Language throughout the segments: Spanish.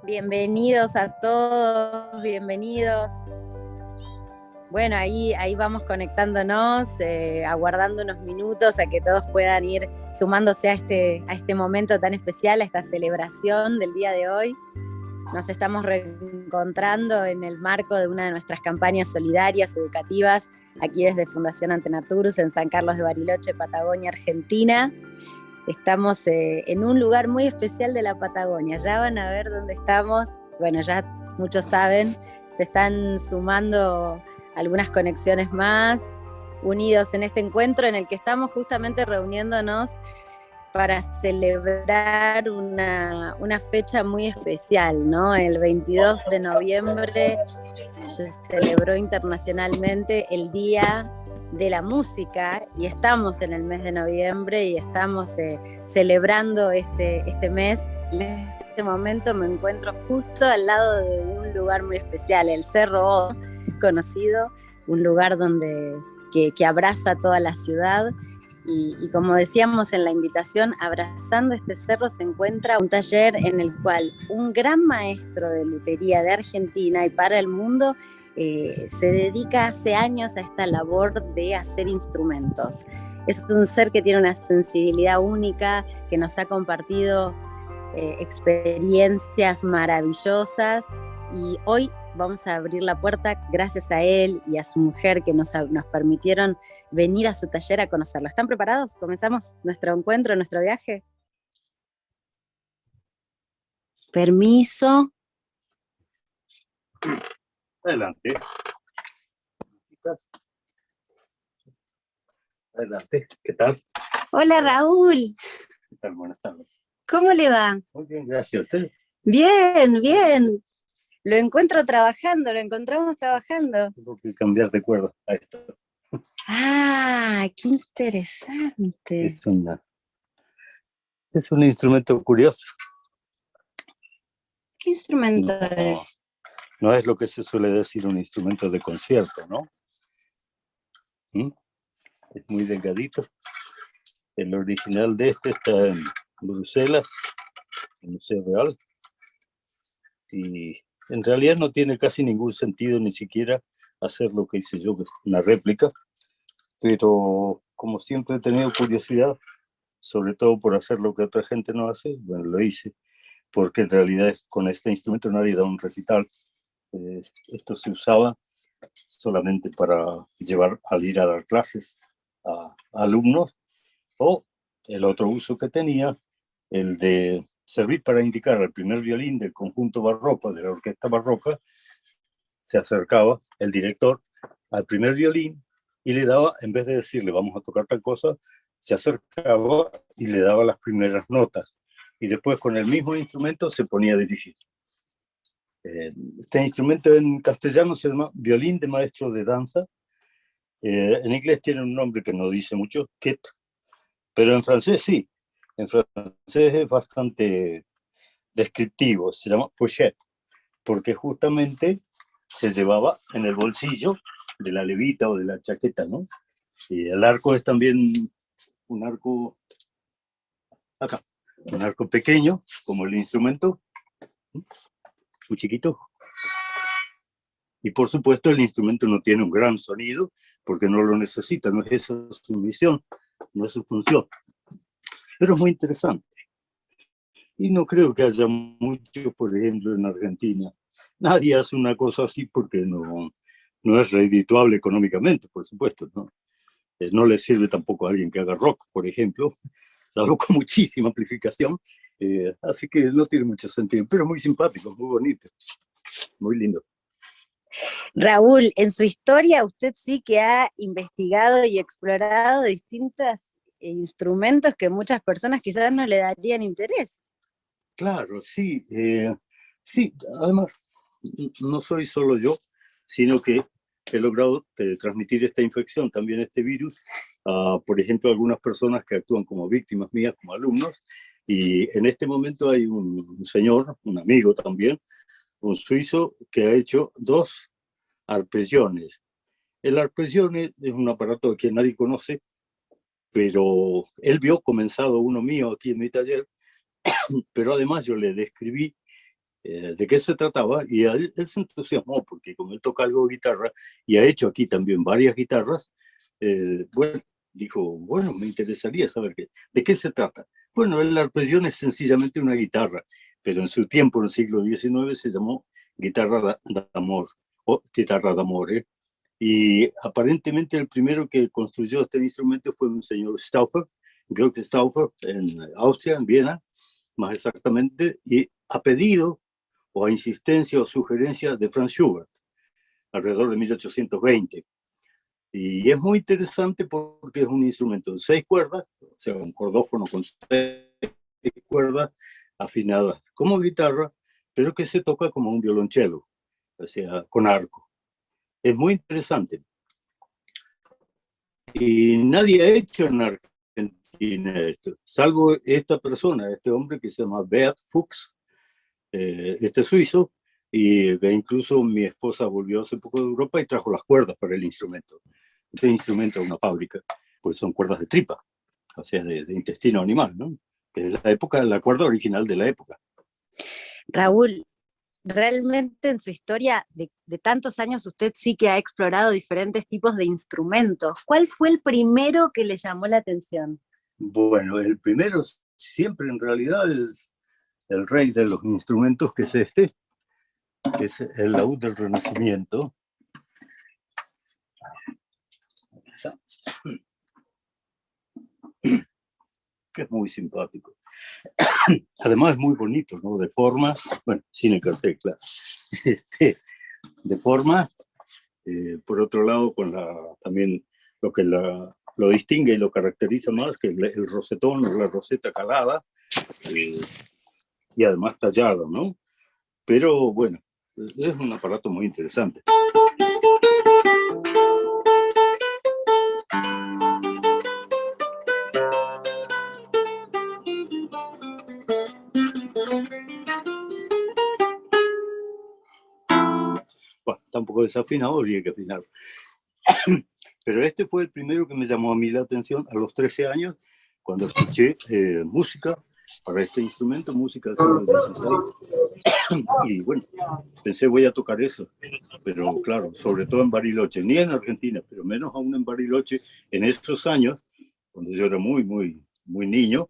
Bienvenidos a todos, bienvenidos. Bueno, ahí vamos conectándonos, aguardando unos minutos a que todos puedan ir sumándose a este momento tan especial, a esta celebración del día de hoy. Nos estamos reencontrando en el marco de una de nuestras campañas solidarias, educativas, aquí desde Fundación Antenaturus, en San Carlos de Bariloche, Patagonia, Argentina. Estamos en un lugar muy especial de la Patagonia. Ya van a ver dónde estamos. Bueno, ya muchos saben, se están sumando algunas conexiones más, unidos en este encuentro en el que estamos justamente reuniéndonos para celebrar una fecha muy especial, ¿no? El 22 de noviembre se celebró internacionalmente el Día de la Música y estamos en el mes de noviembre y estamos celebrando este mes. En este momento me encuentro justo al lado de un lugar muy especial, el Cerro O, conocido, un lugar que abraza toda la ciudad. Y como decíamos en la invitación, abrazando este cerro se encuentra un taller en el cual un gran maestro de lutería de Argentina y para el mundo se dedica hace años a esta labor de hacer instrumentos. Es un ser que tiene una sensibilidad única, que nos ha compartido experiencias maravillosas y hoy vamos a abrir la puerta gracias a él y a su mujer que nos permitieron venir a su taller a conocerlo. ¿Están preparados? ¿Comenzamos nuestro encuentro, nuestro viaje? Permiso. Adelante. Adelante. ¿Qué tal? Hola, Raúl. ¿Qué tal? Buenas tardes. ¿Cómo le va? Muy bien, gracias a usted. Bien, bien. Lo encuentro trabajando, lo encontramos trabajando. Tengo que cambiar de cuerda a esto. Ah, qué interesante. Es un instrumento curioso. ¿Qué instrumento es? No es lo que se suele decir un instrumento de concierto, ¿no? Es muy delgadito. El original de este está en Bruselas, en el Museo Real. Y en realidad no tiene casi ningún sentido ni siquiera hacer lo que hice yo, que es una réplica. Pero como siempre he tenido curiosidad, sobre todo por hacer lo que otra gente no hace, bueno, lo hice, porque en realidad con este instrumento nadie da un recital. Esto se usaba solamente para llevar al ir a dar clases a alumnos, o el otro uso que tenía, el de servir para indicar al primer violín del conjunto barroco, de la orquesta barroca. Se acercaba el director al primer violín y le daba, en vez de decirle vamos a tocar tal cosa, se acercaba y le daba las primeras notas. Y después con el mismo instrumento se ponía a dirigir. Este instrumento en castellano se llama violín de maestro de danza. En inglés tiene un nombre que no dice mucho, kit, pero en francés sí. En francés es bastante descriptivo, se llama pochette, porque justamente se llevaba en el bolsillo de la levita o de la chaqueta, ¿no? Y el arco es también un arco, acá, un arco pequeño, como el instrumento, muy chiquito. Y por supuesto el instrumento no tiene un gran sonido, porque no lo necesita, no es esa su misión, no es su función. Pero es muy interesante. Y no creo que haya mucho, por ejemplo, en Argentina. Nadie hace una cosa así porque no es redituable económicamente, por supuesto, ¿no? No le sirve tampoco a alguien que haga rock, por ejemplo, salvo con muchísima amplificación. Así que no tiene mucho sentido, pero muy simpático, muy bonito, muy lindo. Raúl, en su historia usted sí que ha investigado y explorado distintos instrumentos que muchas personas quizás no le darían interés. Claro, sí. Sí, además, no soy solo yo, sino que he logrado transmitir esta infección, también este virus, a, por ejemplo, algunas personas que actúan como víctimas mías, como alumnos. Y en este momento hay un señor, un amigo también, un suizo, que ha hecho 2 arpesiones. El arpesión es un aparato que nadie conoce, pero él vio comenzado uno mío aquí en mi taller, pero además yo le describí de qué se trataba, y él se entusiasmó, porque como él toca algo de guitarra, y ha hecho aquí también varias guitarras, bueno, dijo, bueno, me interesaría saber de qué se trata. Bueno, el arpeggione es sencillamente una guitarra, pero en su tiempo, en el siglo XIX, se llamó guitarra d'amor, o guitarra d'amore, y aparentemente el primero que construyó este instrumento fue un señor Stauffer, creo que Stauffer, en Austria, en Viena, más exactamente, y a pedido o a insistencia o sugerencia de Franz Schubert, alrededor de 1820. Y es muy interesante porque es un instrumento de 6 cuerdas, o sea, un cordófono con 6 cuerdas afinadas como guitarra, pero que se toca como un violonchelo, o sea, con arco. Es muy interesante. Y nadie ha hecho en Argentina esto, salvo esta persona, este hombre que se llama Beat Fuchs, este suizo, y que incluso mi esposa volvió hace poco de Europa y trajo las cuerdas para el instrumento. Este instrumento es una fábrica, pues son cuerdas de tripa, o sea, de intestino animal, ¿no? Que es la cuerda original de la época. Raúl, realmente en su historia de tantos años usted sí que ha explorado diferentes tipos de instrumentos. ¿Cuál fue el primero que le llamó la atención? Bueno, el primero siempre en realidad es el rey de los instrumentos, que es el laúd del Renacimiento. Que es muy simpático. Además es muy bonito, ¿no? De forma, bueno, sin el cartel, claro. De forma, por otro lado, con también lo que lo distingue y lo caracteriza más, que el rosetón o la roseta calada, y además tallado, ¿no? Pero bueno, es un aparato muy interesante. Bueno, está un poco desafinado, habría que afinar. Pero este fue el primero que me llamó a mí la atención a los 13 años, cuando escuché música para este instrumento, música del siglo XVI. Y bueno, pensé, voy a tocar eso. Pero claro, sobre todo en Bariloche, ni en Argentina, pero menos aún en Bariloche, en esos años, cuando yo era muy, muy, muy niño,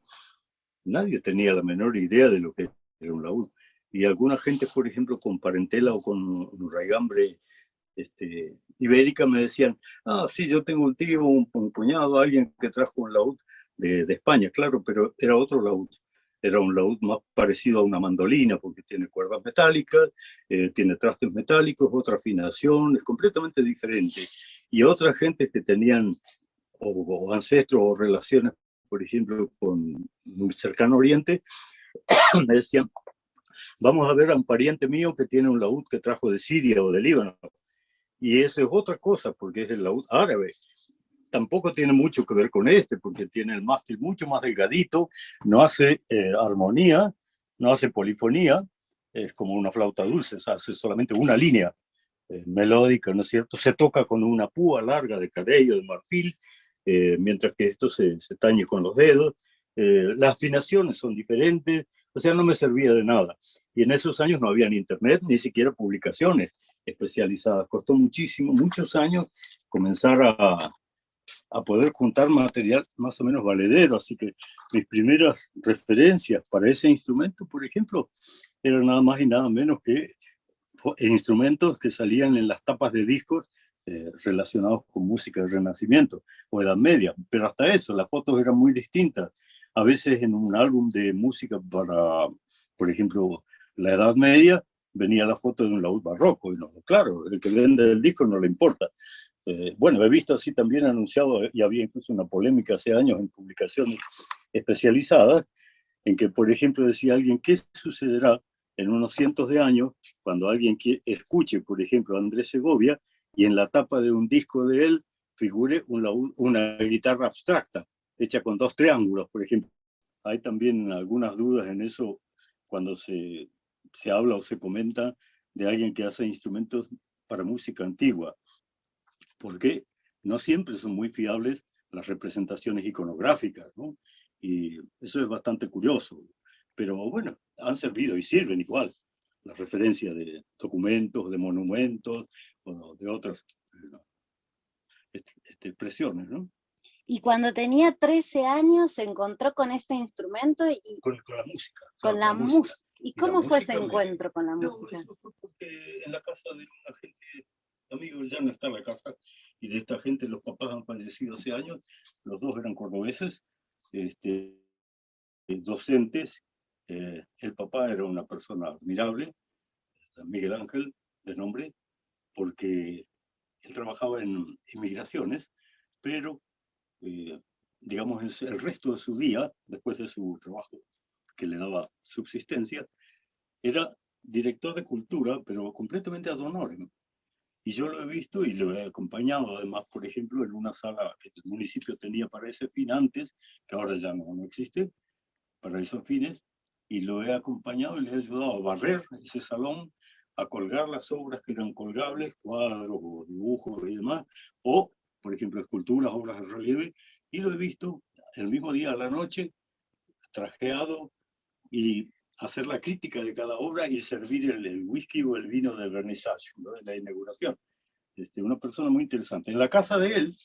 nadie tenía la menor idea de lo que era un laúd. Y alguna gente, por ejemplo, con parentela o con raigambre ibérica, me decían, sí, yo tengo un tío, un cuñado, alguien que trajo un laúd de España, claro, pero era otro laúd. Era un laúd más parecido a una mandolina, porque tiene cuerdas metálicas, tiene trastes metálicos, otra afinación, es completamente diferente. Y otras gentes que tenían o ancestros o relaciones, por ejemplo, con un cercano oriente, me decían, vamos a ver a un pariente mío que tiene un laúd que trajo de Siria o de Líbano. Y eso es otra cosa, porque es el laúd árabe. Tampoco tiene mucho que ver con este, porque tiene el mástil mucho más delgadito, no hace armonía, no hace polifonía, es como una flauta dulce, hace solamente una línea melódica, ¿no es cierto? Se toca con una púa larga de cabello, de marfil, mientras que esto se tañe con los dedos. Las afinaciones son diferentes, o sea, no me servía de nada. Y en esos años no había ni internet, ni siquiera publicaciones especializadas. Costó muchísimo, muchos años comenzar a poder juntar material más o menos valedero. Así que mis primeras referencias para ese instrumento, por ejemplo, eran nada más y nada menos que instrumentos que salían en las tapas de discos relacionados con música del Renacimiento o Edad Media. Pero hasta eso, las fotos eran muy distintas. A veces en un álbum de música para, por ejemplo, la Edad Media, venía la foto de un laúd barroco. Y no, claro, el que vende el disco no le importa. Bueno, he visto así también anunciado, y había incluso una polémica hace años en publicaciones especializadas, en que, por ejemplo, decía alguien, ¿qué sucederá en unos cientos de años cuando alguien escuche, por ejemplo, a Andrés Segovia y en la tapa de un disco de él figure una guitarra abstracta, hecha con 2 triángulos, por ejemplo? Hay también algunas dudas en eso cuando se habla o se comenta de alguien que hace instrumentos para música antigua, porque no siempre son muy fiables las representaciones iconográficas, ¿no? Y eso es bastante curioso. Pero bueno, han servido y sirven igual. la referencia de documentos, de monumentos, o de otras expresiones, ¿no? Y cuando tenía 13 años se encontró con este instrumento y Con la música. con la música. ¿Y Y la cómo fue ese música encuentro con la No, música? eso fue porque en la casa de una gente, amigos, ya no está en la casa, y de esta gente los papás han fallecido hace años, los dos eran cordobeses, docentes. El papá era una persona admirable, Miguel Ángel, de nombre, porque él trabajaba en inmigraciones, pero, digamos, el resto de su día, después de su trabajo que le daba subsistencia, era director de cultura, pero completamente ad honorem. Y yo lo he visto y lo he acompañado, además, por ejemplo, en una sala que el municipio tenía para ese fin antes, que ahora ya no existe, para esos fines, y lo he acompañado y le he ayudado a barrer ese salón, a colgar las obras que eran colgables, cuadros o dibujos y demás, o, por ejemplo, esculturas, obras de relieve, y lo he visto el mismo día a la noche, trajeado, y hacer la crítica de cada obra y servir el whisky o el vino del vernissage, ¿no? De la inauguración. Una persona muy interesante. En la casa de él,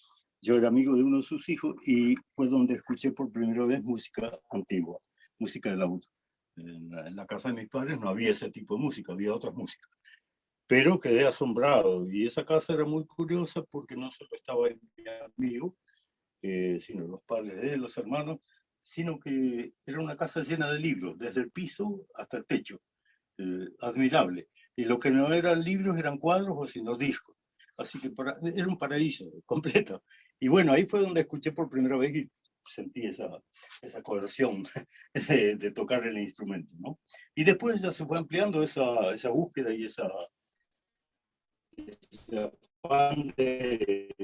yo era amigo de uno de sus hijos y fue donde escuché por primera vez música antigua, música de laúd. En la casa de mis padres no había ese tipo de música, había otras músicas. Pero quedé asombrado y esa casa era muy curiosa porque no solo estaba mi amigo, sino los padres de él, los hermanos, sino que era una casa llena de libros, desde el piso hasta el techo, admirable. Y lo que no eran libros eran cuadros o sino discos. Así que era un paraíso completo. Y bueno, ahí fue donde escuché por primera vez y sentí esa coerción de tocar el instrumento, ¿no? Y después ya se fue ampliando esa búsqueda y ese afán de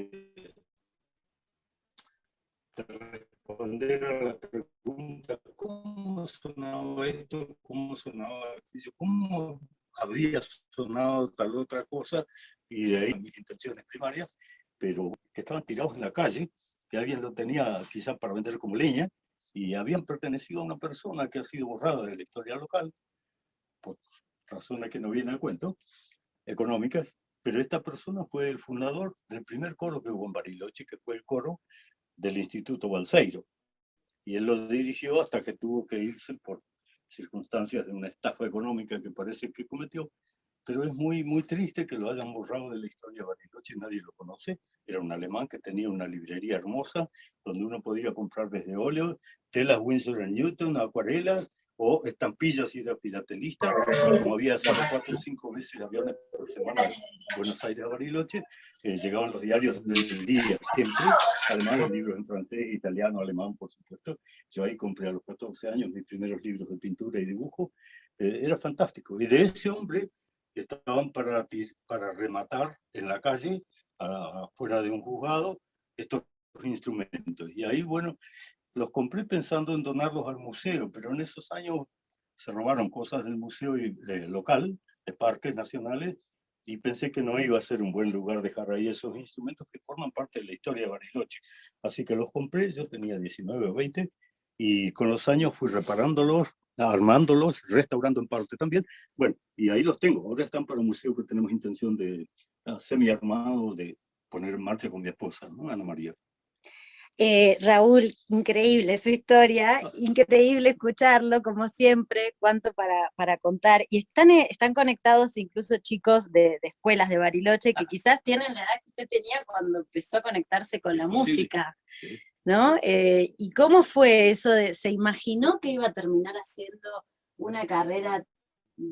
responder a la pregunta, ¿cómo sonaba esto? ¿Cómo sonaba aquello? ¿Cómo habría sonado tal otra cosa? Y de ahí mis intenciones primarias, pero que estaban tirados en la calle, que alguien lo tenía quizá para vender como leña, y habían pertenecido a una persona que ha sido borrada de la historia local, por razones que no vienen a cuento, económicas, pero esta persona fue el fundador del primer coro que hubo en Bariloche, que fue el coro del Instituto Balseiro. Y él lo dirigió hasta que tuvo que irse por circunstancias de una estafa económica que parece que cometió, pero es muy triste que lo hayan borrado de la historia de Bariloche, nadie lo conoce. Era un alemán que tenía una librería hermosa donde uno podía comprar desde óleos, telas Winsor & Newton, acuarelas o estampillas si era filatelista, y como había solo 4 o 5 veces aviones por semana de Buenos Aires a Bariloche, llegaban los diarios del día siempre, además de libros en francés, italiano, alemán, por supuesto. Yo ahí compré a los 14 años mis primeros libros de pintura y dibujo. Era fantástico. Y de ese hombre estaban para rematar en la calle, fuera de un juzgado, estos instrumentos. Y ahí, bueno, los compré pensando en donarlos al museo, pero en esos años se robaron cosas del museo local, de parques nacionales, y pensé que no iba a ser un buen lugar dejar ahí esos instrumentos que forman parte de la historia de Bariloche. Así que los compré, yo tenía 19 o 20, y con los años fui reparándolos, armándolos, restaurando en parte también. Bueno, y ahí los tengo. Ahora están para un museo que tenemos intención de semi-armado, de poner en marcha con mi esposa, ¿no? Ana María. Raúl, increíble su historia, increíble escucharlo, como siempre, cuánto para contar. Y están conectados incluso chicos de escuelas de Bariloche que quizás tienen la edad que usted tenía cuando empezó a conectarse con la música, sí. ¿no? ¿Y cómo fue eso se imaginó que iba a terminar haciendo una carrera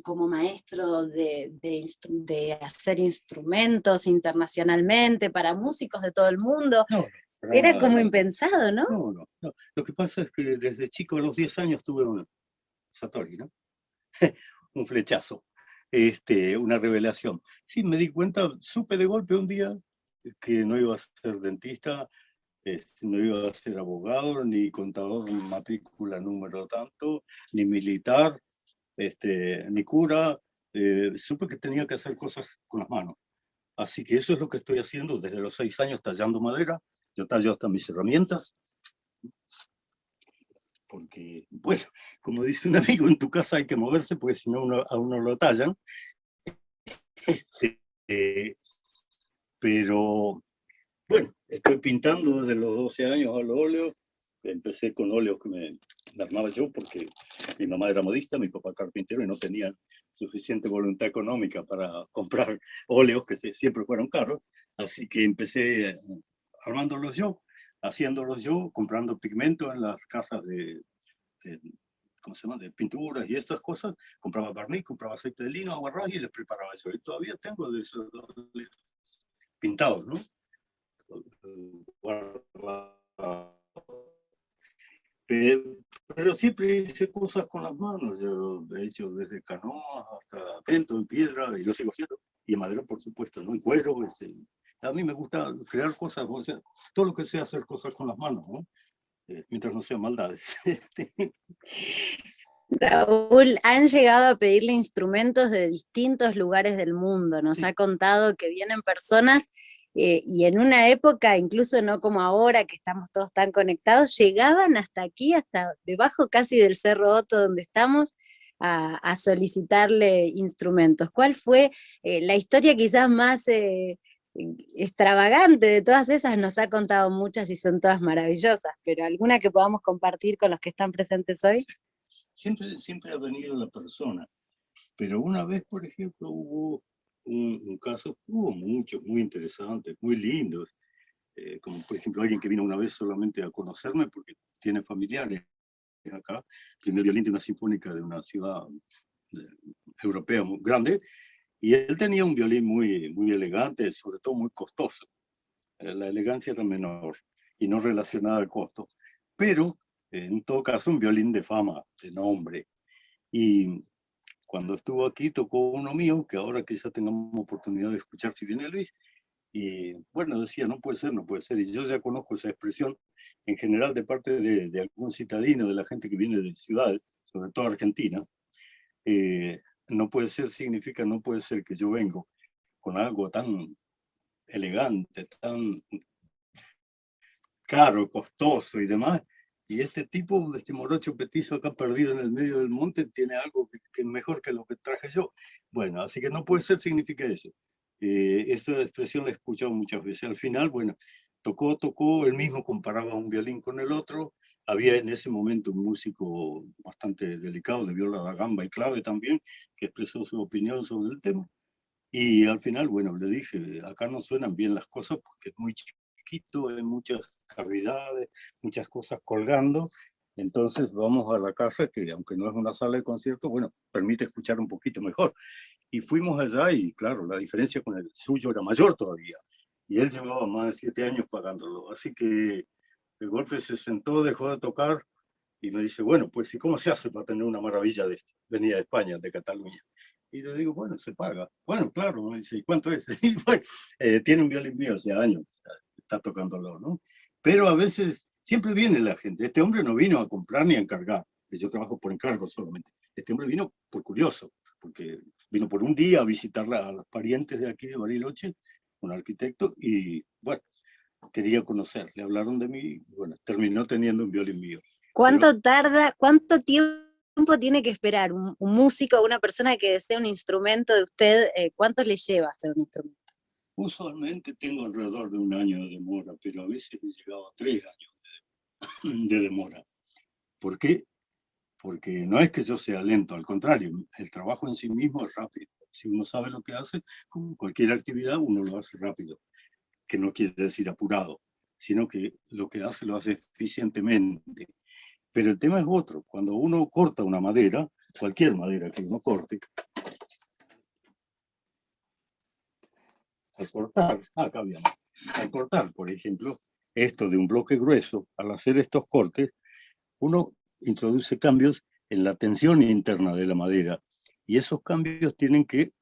como maestro de hacer instrumentos internacionalmente para músicos de todo el mundo? No, Era como impensado, ¿no? No. Lo que pasa es que desde chico, a los 10 años, tuve un Satori, ¿no? Un flechazo, una revelación. Sí, me di cuenta, supe de golpe un día que no iba a ser dentista, no iba a ser abogado, ni contador de matrícula número tanto, ni militar, ni cura. Supe que tenía que hacer cosas con las manos. Así que eso es lo que estoy haciendo desde los 6 años, tallando madera. Yo tallo hasta mis herramientas. porque, bueno, como dice un amigo, en tu casa hay que moverse, porque si no a uno lo tallan. Eh, pero, bueno, estoy pintando desde los 12 años al óleo. Empecé con óleos que me armaba yo, porque mi mamá era modista, mi papá carpintero, y no tenían suficiente voluntad económica para comprar óleos que siempre fueron caros. Así que empecé armándolos yo, haciéndolos yo, comprando pigmento en las casas de, ¿cómo se llama?, de pinturas y estas cosas. Compraba barniz, compraba aceite de lino, agua raya y les preparaba eso. Y todavía tengo de esos pintados, ¿no? Pero siempre hice cosas con las manos. Yo he hecho desde canoas hasta pento en piedra, y lo sigo haciendo. Y en madera, por supuesto, ¿no? En cuero. A mí me gusta crear cosas, o sea, todo lo que sea hacer cosas con las manos, ¿no? Mientras no sean maldades. Raúl, han llegado a pedirle instrumentos de distintos lugares del mundo. Nos ha contado que vienen personas y en una época, incluso no como ahora, que estamos todos tan conectados, llegaban hasta aquí, hasta debajo casi del Cerro Otto donde estamos, a solicitarle instrumentos. ¿Cuál fue la historia quizás más extravagante de todas esas? Nos ha contado muchas y son todas maravillosas, pero alguna que podamos compartir con los que están presentes hoy. Siempre ha venido la persona, pero una vez, por ejemplo, hubo un caso, hubo muchos muy interesantes, muy lindos, como por ejemplo alguien que vino una vez solamente a conocerme porque tiene familiares acá, primer violín de una sinfónica de una ciudad europea muy grande, y él tenía un violín muy elegante, sobre todo muy costoso. La elegancia era menor y no relacionada al costo, pero en todo caso un violín de fama, de nombre. Y cuando estuvo aquí tocó uno mío, que ahora quizá tengamos oportunidad de escuchar si viene Luis, y bueno, decía, no puede ser, no puede ser. Y yo ya conozco esa expresión en general de parte de algún citadino, de la gente que viene de ciudades, sobre todo Argentina. No puede ser significa no puede ser, que yo vengo con algo tan elegante, tan caro, costoso y demás. Y este tipo, este morocho petizo acá perdido en el medio del monte, tiene algo que es mejor que lo que traje yo. Bueno, así que no puede ser significa eso. Esa expresión la he escuchado muchas veces. Al final, bueno, tocó, él mismo comparaba un violín con el otro. Había en ese momento un músico bastante delicado, de viola da gamba y clave también, que expresó su opinión sobre el tema. Y al final, bueno, le dije, acá no suenan bien las cosas porque es muy chiquito, hay muchas cavidades, muchas cosas colgando. Entonces vamos a la casa, que aunque no es una sala de concierto, bueno, permite escuchar un poquito mejor. Y fuimos allá y claro, la diferencia con el suyo era mayor todavía. Y él llevaba más de 7 años pagándolo. Así que de golpe se sentó, dejó de tocar y me dice, bueno, pues ¿y cómo se hace para tener una maravilla de esto? Venía de España, de Cataluña. Y le digo, bueno, se paga. Bueno, claro, me dice, ¿y cuánto es? Y bueno, tiene un violín mío hace años, está tocándolo, ¿no? Pero a veces siempre viene la gente. Este hombre no vino a comprar ni a encargar, que yo trabajo por encargo solamente. Este hombre vino por curioso, porque vino por un día a visitar a los parientes de aquí de Bariloche, un arquitecto, y bueno, quería conocer. Le hablaron de mí, y bueno, terminó teniendo un violín mío. ¿Cuánto tarda, cuánto tiempo tiene que esperar un músico o una persona que desea un instrumento de usted? ¿Cuánto le lleva hacer un instrumento? Usualmente tengo alrededor de 1 año de demora, pero a veces he llegado a 3 años de demora. ¿Por qué? Porque no es que yo sea lento, al contrario, el trabajo en sí mismo es rápido. Si uno sabe lo que hace, como cualquier actividad, uno lo hace rápido, que no quiere decir apurado, sino que lo que hace lo hace eficientemente. Pero el tema es otro. Cuando uno corta una madera, cualquier madera que uno corte, al cortar, por ejemplo, esto de un bloque grueso, al hacer estos cortes, uno introduce cambios en la tensión interna de la madera y esos cambios tienen que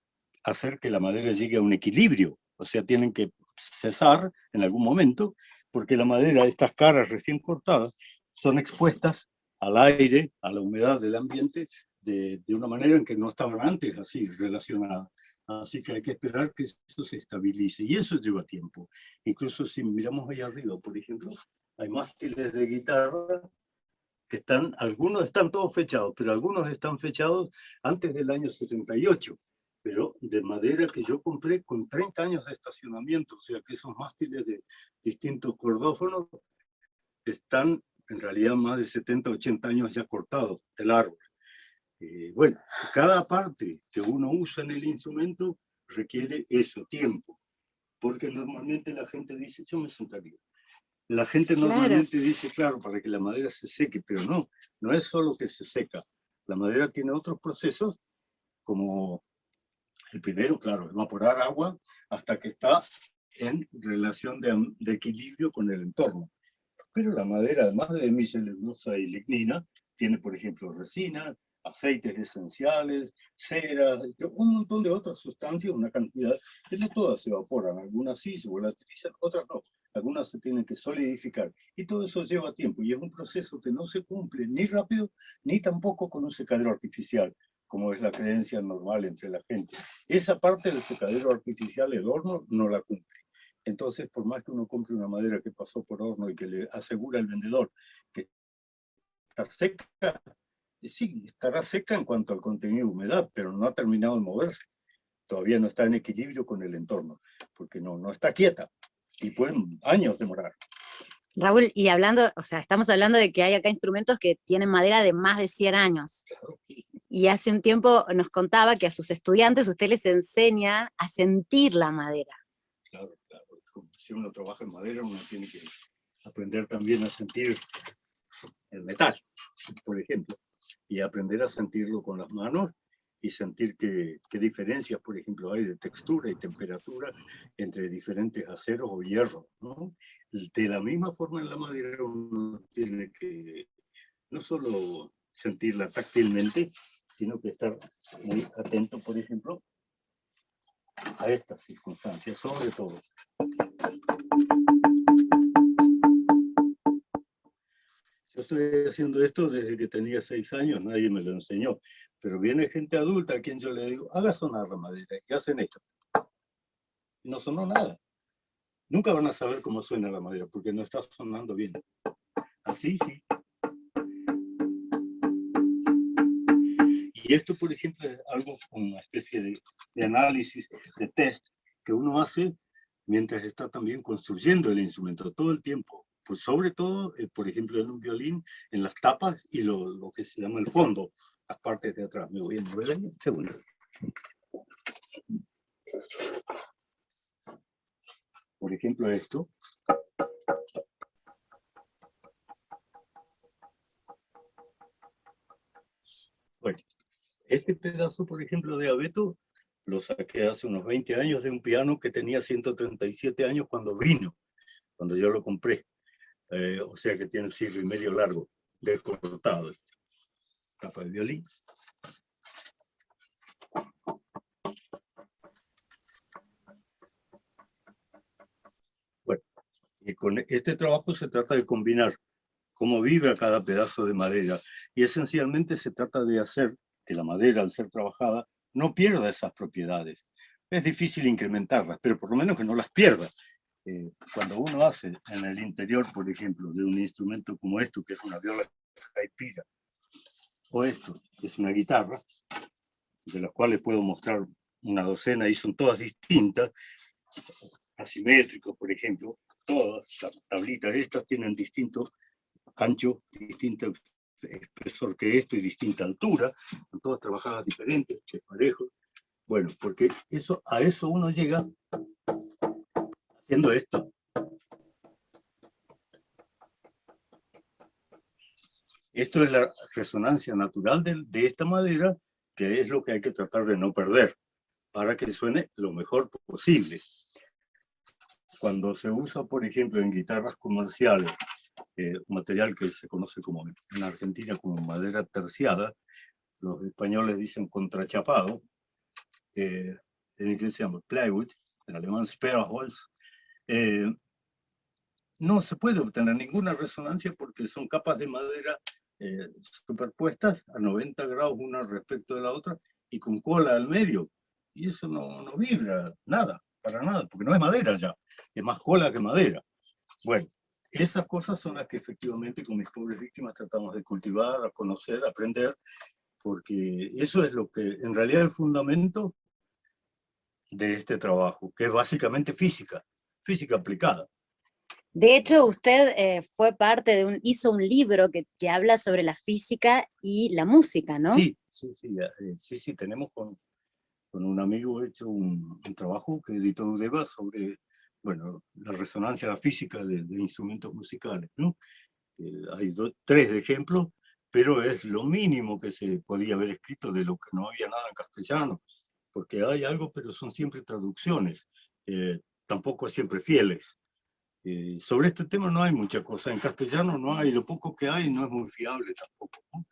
hacer que la madera llegue a un equilibrio, o sea, tienen que cesar en algún momento porque la madera, estas caras recién cortadas, son expuestas al aire, a la humedad del ambiente, de una manera en que no estaban antes así relacionadas. Así que hay que esperar que eso se estabilice y eso lleva tiempo. Incluso si miramos allá arriba, por ejemplo, hay mástiles de guitarra que están, algunos están todos fechados, pero algunos están fechados antes del año 78, pero de madera que yo compré con 30 años de estacionamiento, o sea que esos mástiles de distintos cordófonos están en realidad más de 70, 80 años ya cortados del árbol. Bueno, cada parte que uno usa en el instrumento requiere eso, tiempo, porque normalmente la gente dice, yo me sentaría. La gente normalmente dice, claro, para que la madera se seque, pero no, no es solo que se seca. La madera tiene otros procesos, como el primero, claro, evaporar agua hasta que está en relación de equilibrio con el entorno. Pero la madera, además de hemicelulosa y lignina, tiene, por ejemplo, resina, aceites esenciales, ceras, un montón de otras sustancias, una cantidad, que no todas se evaporan, algunas sí se volatilizan, otras no, algunas se tienen que solidificar, y todo eso lleva tiempo, y es un proceso que no se cumple ni rápido, ni tampoco con un secadero artificial, como es la creencia normal entre la gente. Esa parte del secadero artificial, el horno, no la cumple. Entonces, por más que uno compre una madera que pasó por horno y que le asegura al vendedor que está seca, sí, estará seca en cuanto al contenido de humedad, pero no ha terminado de moverse. Todavía no está en equilibrio con el entorno, porque no está quieta y pueden años demorar. Raúl, y hablando, o sea, estamos hablando de que hay acá instrumentos que tienen madera de más de 100 años. Claro. Y hace un tiempo nos contaba que a sus estudiantes usted les enseña a sentir la madera. Claro, claro. Si uno trabaja en madera, uno tiene que aprender también a sentir el metal, por ejemplo, y aprender a sentirlo con las manos y sentir qué diferencias, por ejemplo, hay de textura y temperatura entre diferentes aceros o hierros, ¿no? De la misma forma en la madera uno tiene que no solo sentirla táctilmente, sino que estar muy atento, por ejemplo, a estas circunstancias, sobre todo. Yo estoy haciendo esto desde que tenía 6 años, nadie me lo enseñó, pero viene gente adulta a quien yo le digo, haga sonar la madera, y hacen esto. Y no sonó nada. Nunca van a saber cómo suena la madera, porque no está sonando bien. Así sí. Y esto, por ejemplo, es algo, una especie de análisis, de test, que uno hace mientras está también construyendo el instrumento todo el tiempo. Pues sobre todo, por ejemplo, en un violín, en las tapas y lo que se llama el fondo, las partes de atrás. Me voy a mover ahí un segundo. Por ejemplo, esto. Bueno, este pedazo, por ejemplo, de abeto, lo saqué hace unos 20 años de un piano que tenía 137 años cuando vino, cuando yo lo compré. O sea que tiene un siglo y medio largo, descortado. Tapa de violín. Bueno, y con este trabajo se trata de combinar cómo vibra cada pedazo de madera. Y esencialmente se trata de hacer que la madera, al ser trabajada, no pierda esas propiedades. Es difícil incrementarlas, pero por lo menos que no las pierda. Cuando uno hace en el interior, por ejemplo, de un instrumento como esto, que es una viola caipira, o esto, que es una guitarra, de las cuales puedo mostrar una docena y son todas distintas, asimétricos, por ejemplo, todas las tablitas estas tienen distinto ancho, distinto espesor que esto y distinta altura, son todas trabajadas diferentes, parejos. Bueno, porque eso, a eso uno llega haciendo esto. Esto es la resonancia natural de esta madera, que es lo que hay que tratar de no perder, para que suene lo mejor posible. Cuando se usa, por ejemplo, en guitarras comerciales, un material que se conoce como en Argentina como madera terciada, los españoles dicen contrachapado, en inglés se llama plywood, en alemán Sperrholz, no se puede obtener ninguna resonancia porque son capas de madera superpuestas a 90 grados una respecto de la otra y con cola al medio. Y eso no vibra nada, para nada, porque no es madera ya, es más cola que madera. Bueno, esas cosas son las que efectivamente con mis pobres víctimas tratamos de cultivar, a conocer, a aprender, porque eso es lo que, en realidad, el fundamento de este trabajo, que es básicamente física, física aplicada. De hecho, usted fue parte de hizo un libro que habla sobre la física y la música, ¿no? Sí, sí, tenemos con un amigo hecho un trabajo que editó Udeva sobre, bueno, la resonancia física de instrumentos musicales, ¿no? Hay tres ejemplos, pero es lo mínimo que se podía haber escrito, de lo que no había nada en castellano, porque hay algo, pero son siempre traducciones, tampoco siempre fieles. Sobre este tema no hay mucha cosa, en castellano no hay, lo poco que hay no es muy fiable tampoco, ¿no?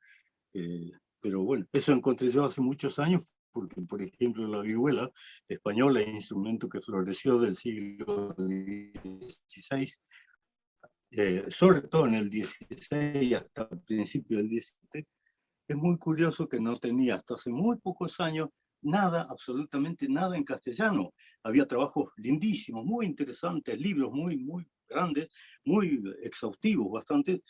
Pero bueno, eso encontré yo hace muchos años, porque por ejemplo la vihuela española, instrumento que floreció del siglo XVI, sobre todo en el XVI hasta el principio del XVII, es muy curioso que no tenía hasta hace muy pocos años nada, absolutamente nada en castellano. Había trabajos lindísimos, muy interesantes, libros muy grandes, muy exhaustivos bastante,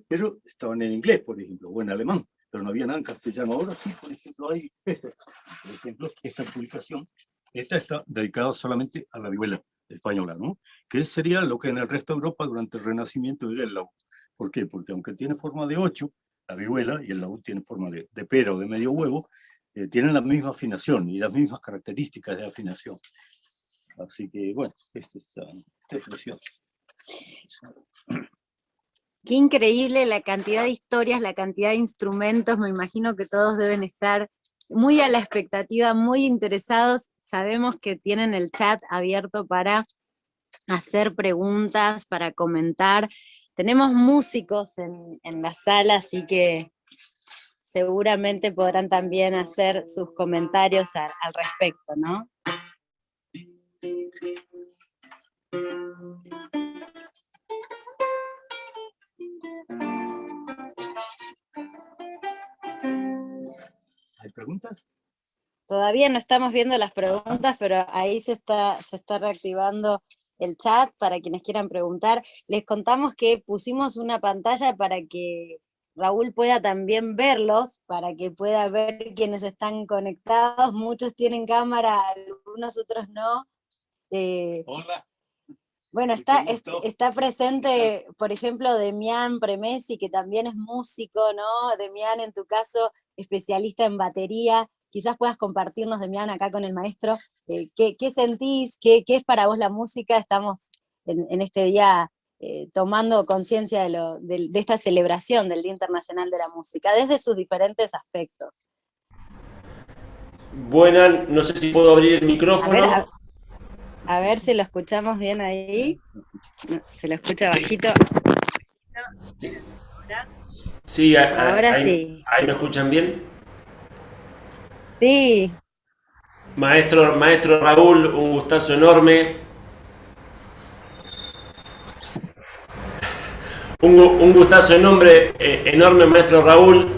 pero estaban en inglés, por ejemplo, o en alemán, pero no había nada en castellano. Ahora sí, por ejemplo, hay por ejemplo, esta publicación, esta está dedicada solamente a la vihuela española, ¿no? Que sería lo que en el resto de Europa durante el Renacimiento era el laúd. ¿Por qué? Porque aunque tiene forma de 8, la vihuela, y el laúd tiene forma de pera o de medio huevo, tienen la misma afinación y las mismas características de afinación. Así que, bueno, esto es precioso. Qué increíble la cantidad de historias, la cantidad de instrumentos. Me imagino que todos deben estar muy a la expectativa, muy interesados. Sabemos que tienen el chat abierto para hacer preguntas, para comentar. Tenemos músicos en la sala, así que seguramente podrán también hacer sus comentarios al respecto, ¿no? ¿Hay preguntas? Todavía no estamos viendo las preguntas, pero ahí se está reactivando el chat para quienes quieran preguntar. Les contamos que pusimos una pantalla para que Raúl pueda también verlos, para que pueda ver quienes están conectados. Muchos tienen cámara, algunos otros no. Hola. Bueno, está presente, por ejemplo, Demián Premesi, que también es músico, ¿no? Demián, en tu caso, especialista en batería. Quizás puedas compartirnos, Demián, acá con el maestro, qué sentís, qué es para vos la música. Estamos en este día tomando conciencia de esta celebración del Día Internacional de la Música, desde sus diferentes aspectos. Buenas, no sé si puedo abrir el micrófono. A ver si lo escuchamos bien ahí. No, se lo escucha bajito. Sí, Ahora sí. ¿Ahí me escuchan bien? Sí. Maestro Raúl, un gustazo enorme. Un gustazo enorme, maestro Raúl.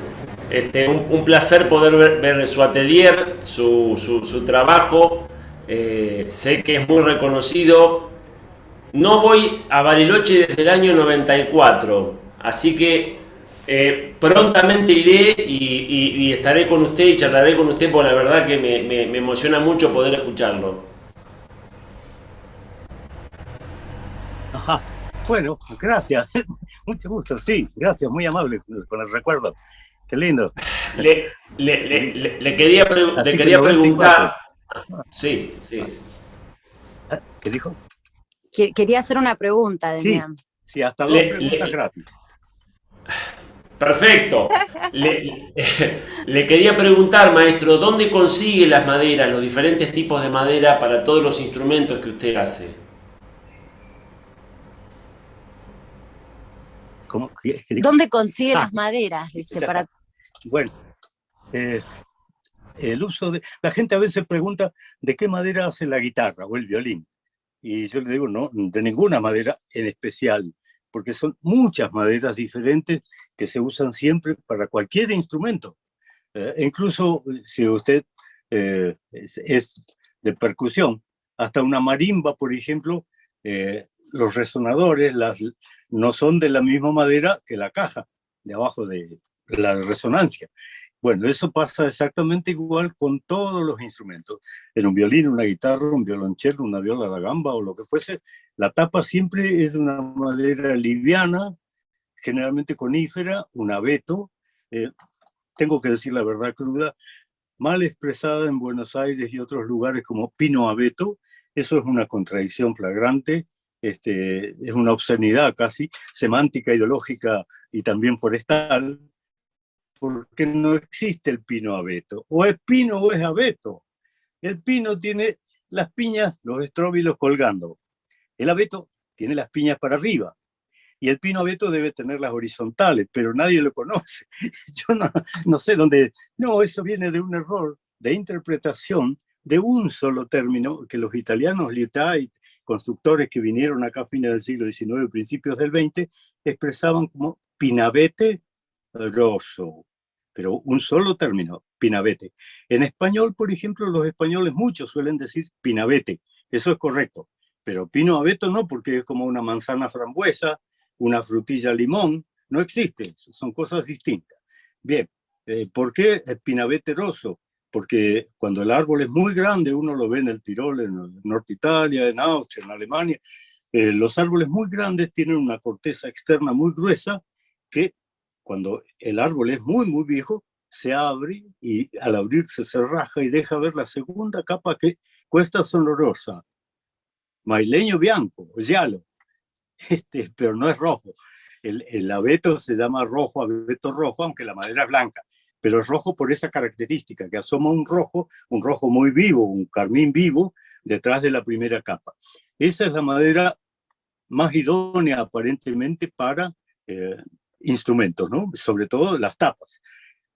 Un placer poder ver su atelier, su trabajo. Sé que es muy reconocido. No voy a Bariloche desde el año 94, así que prontamente iré y estaré con usted y charlaré con usted, porque la verdad que me emociona mucho poder escucharlo. Ajá. Bueno, gracias. Mucho gusto, sí, gracias, muy amable con el recuerdo. Qué lindo. Le quería preguntar. Sí. ¿Qué dijo? Quería hacer una pregunta, Demián. Sí, hasta dos preguntas gratis. Perfecto. Le quería preguntar, maestro, ¿dónde consigue las maderas, los diferentes tipos de madera para todos los instrumentos que usted hace? ¿Cómo? ¿Dónde consigue las maderas? Dice, Bueno, el uso de... La gente a veces pregunta de qué madera hace la guitarra o el violín. Y yo le digo, no, de ninguna madera en especial, porque son muchas maderas diferentes que se usan siempre para cualquier instrumento. Incluso si usted es de percusión, hasta una marimba, por ejemplo, los resonadores no son de la misma madera que la caja de abajo de la resonancia. Bueno, eso pasa exactamente igual con todos los instrumentos. En un violín, una guitarra, un violonchelo, una viola da gamba o lo que fuese, la tapa siempre es de una madera liviana, generalmente conífera, un abeto. Tengo que decir la verdad cruda, mal expresada en Buenos Aires y otros lugares como pino abeto. Eso es una contradicción flagrante, es una obscenidad casi, semántica, ideológica y también forestal, porque no existe el pino abeto. O es pino o es abeto. El pino tiene las piñas, los estróbilos colgando. El abeto tiene las piñas para arriba. Y el pino abeto debe tener las horizontales, pero nadie lo conoce. Yo no sé dónde. No, eso viene de un error de interpretación de un solo término que los italianos, Liutai, constructores que vinieron acá a fines del siglo XIX, principios del XX, expresaban como pinabete rosso, pero un solo término, pinabete. En español, por ejemplo, los españoles muchos suelen decir pinabete, eso es correcto, pero pino abeto no, porque es como una manzana frambuesa, una frutilla limón, no existe, son cosas distintas. Bien, ¿por qué pinabete rosso? Porque cuando el árbol es muy grande, uno lo ve en el Tirol, en Norte Italia, en Austria, en Alemania, los árboles muy grandes tienen una corteza externa muy gruesa que cuando el árbol es muy, muy viejo, se abre y al abrirse se raja y deja ver la segunda capa que cuesta sonorosa. Maileño bianco, giallo, pero no es rojo. El abeto se llama rojo, abeto rojo, aunque la madera es blanca, pero es rojo por esa característica, que asoma un rojo muy vivo, un carmín vivo, detrás de la primera capa. Esa es la madera más idónea aparentemente para instrumentos, ¿no? Sobre todo las tapas.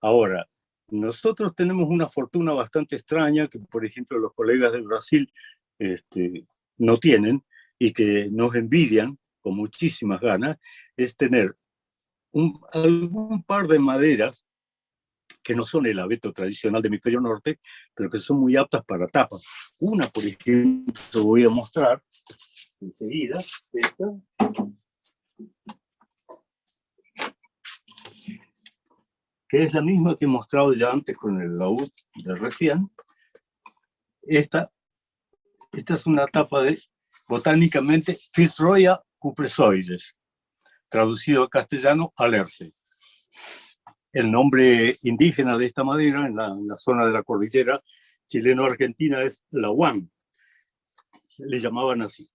Ahora, nosotros tenemos una fortuna bastante extraña que, por ejemplo, los colegas de Brasil no tienen y que nos envidian con muchísimas ganas, es tener algún par de maderas que no son el abeto tradicional de hemisferio norte, pero que son muy aptas para tapas. Una, por ejemplo, voy a mostrar enseguida, esta, que es la misma que he mostrado ya antes con el laúd de recién. Esta es una tapa de, botánicamente, Fitzroya cupresoides, traducido al castellano, alerce. El nombre indígena de esta madera en la zona de la cordillera chileno-argentina es lahuán. Le llamaban así.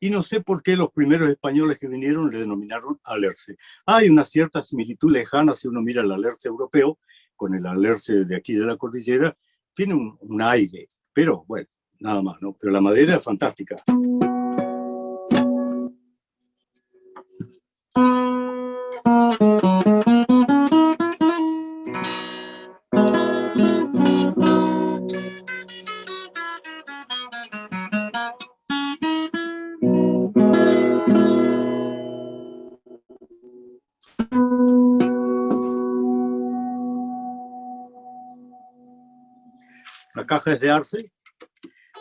Y no sé por qué los primeros españoles que vinieron le denominaron alerce. Hay una cierta similitud lejana si uno mira el alerce europeo con el alerce de aquí de la cordillera. Tiene un aire, pero bueno, nada más, ¿no? Pero la madera es fantástica. La caja es de arce,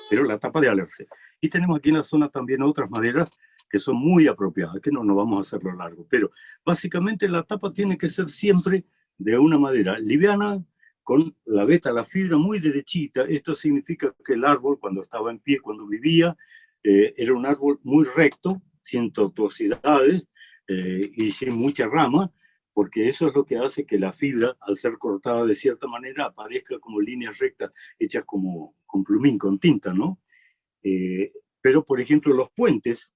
pero la tapa de alerce. Y tenemos aquí en la zona también otras maderas que son muy apropiadas, que no vamos a hacerlo largo, pero básicamente la tapa tiene que ser siempre de una madera liviana, con la veta, la fibra muy derechita. Esto significa que el árbol, cuando estaba en pie, cuando vivía, era un árbol muy recto, sin tortuosidades y sin mucha rama, porque eso es lo que hace que la fibra, al ser cortada de cierta manera, aparezca como líneas rectas hechas como con plumín, con tinta, ¿no? Pero, por ejemplo, los puentes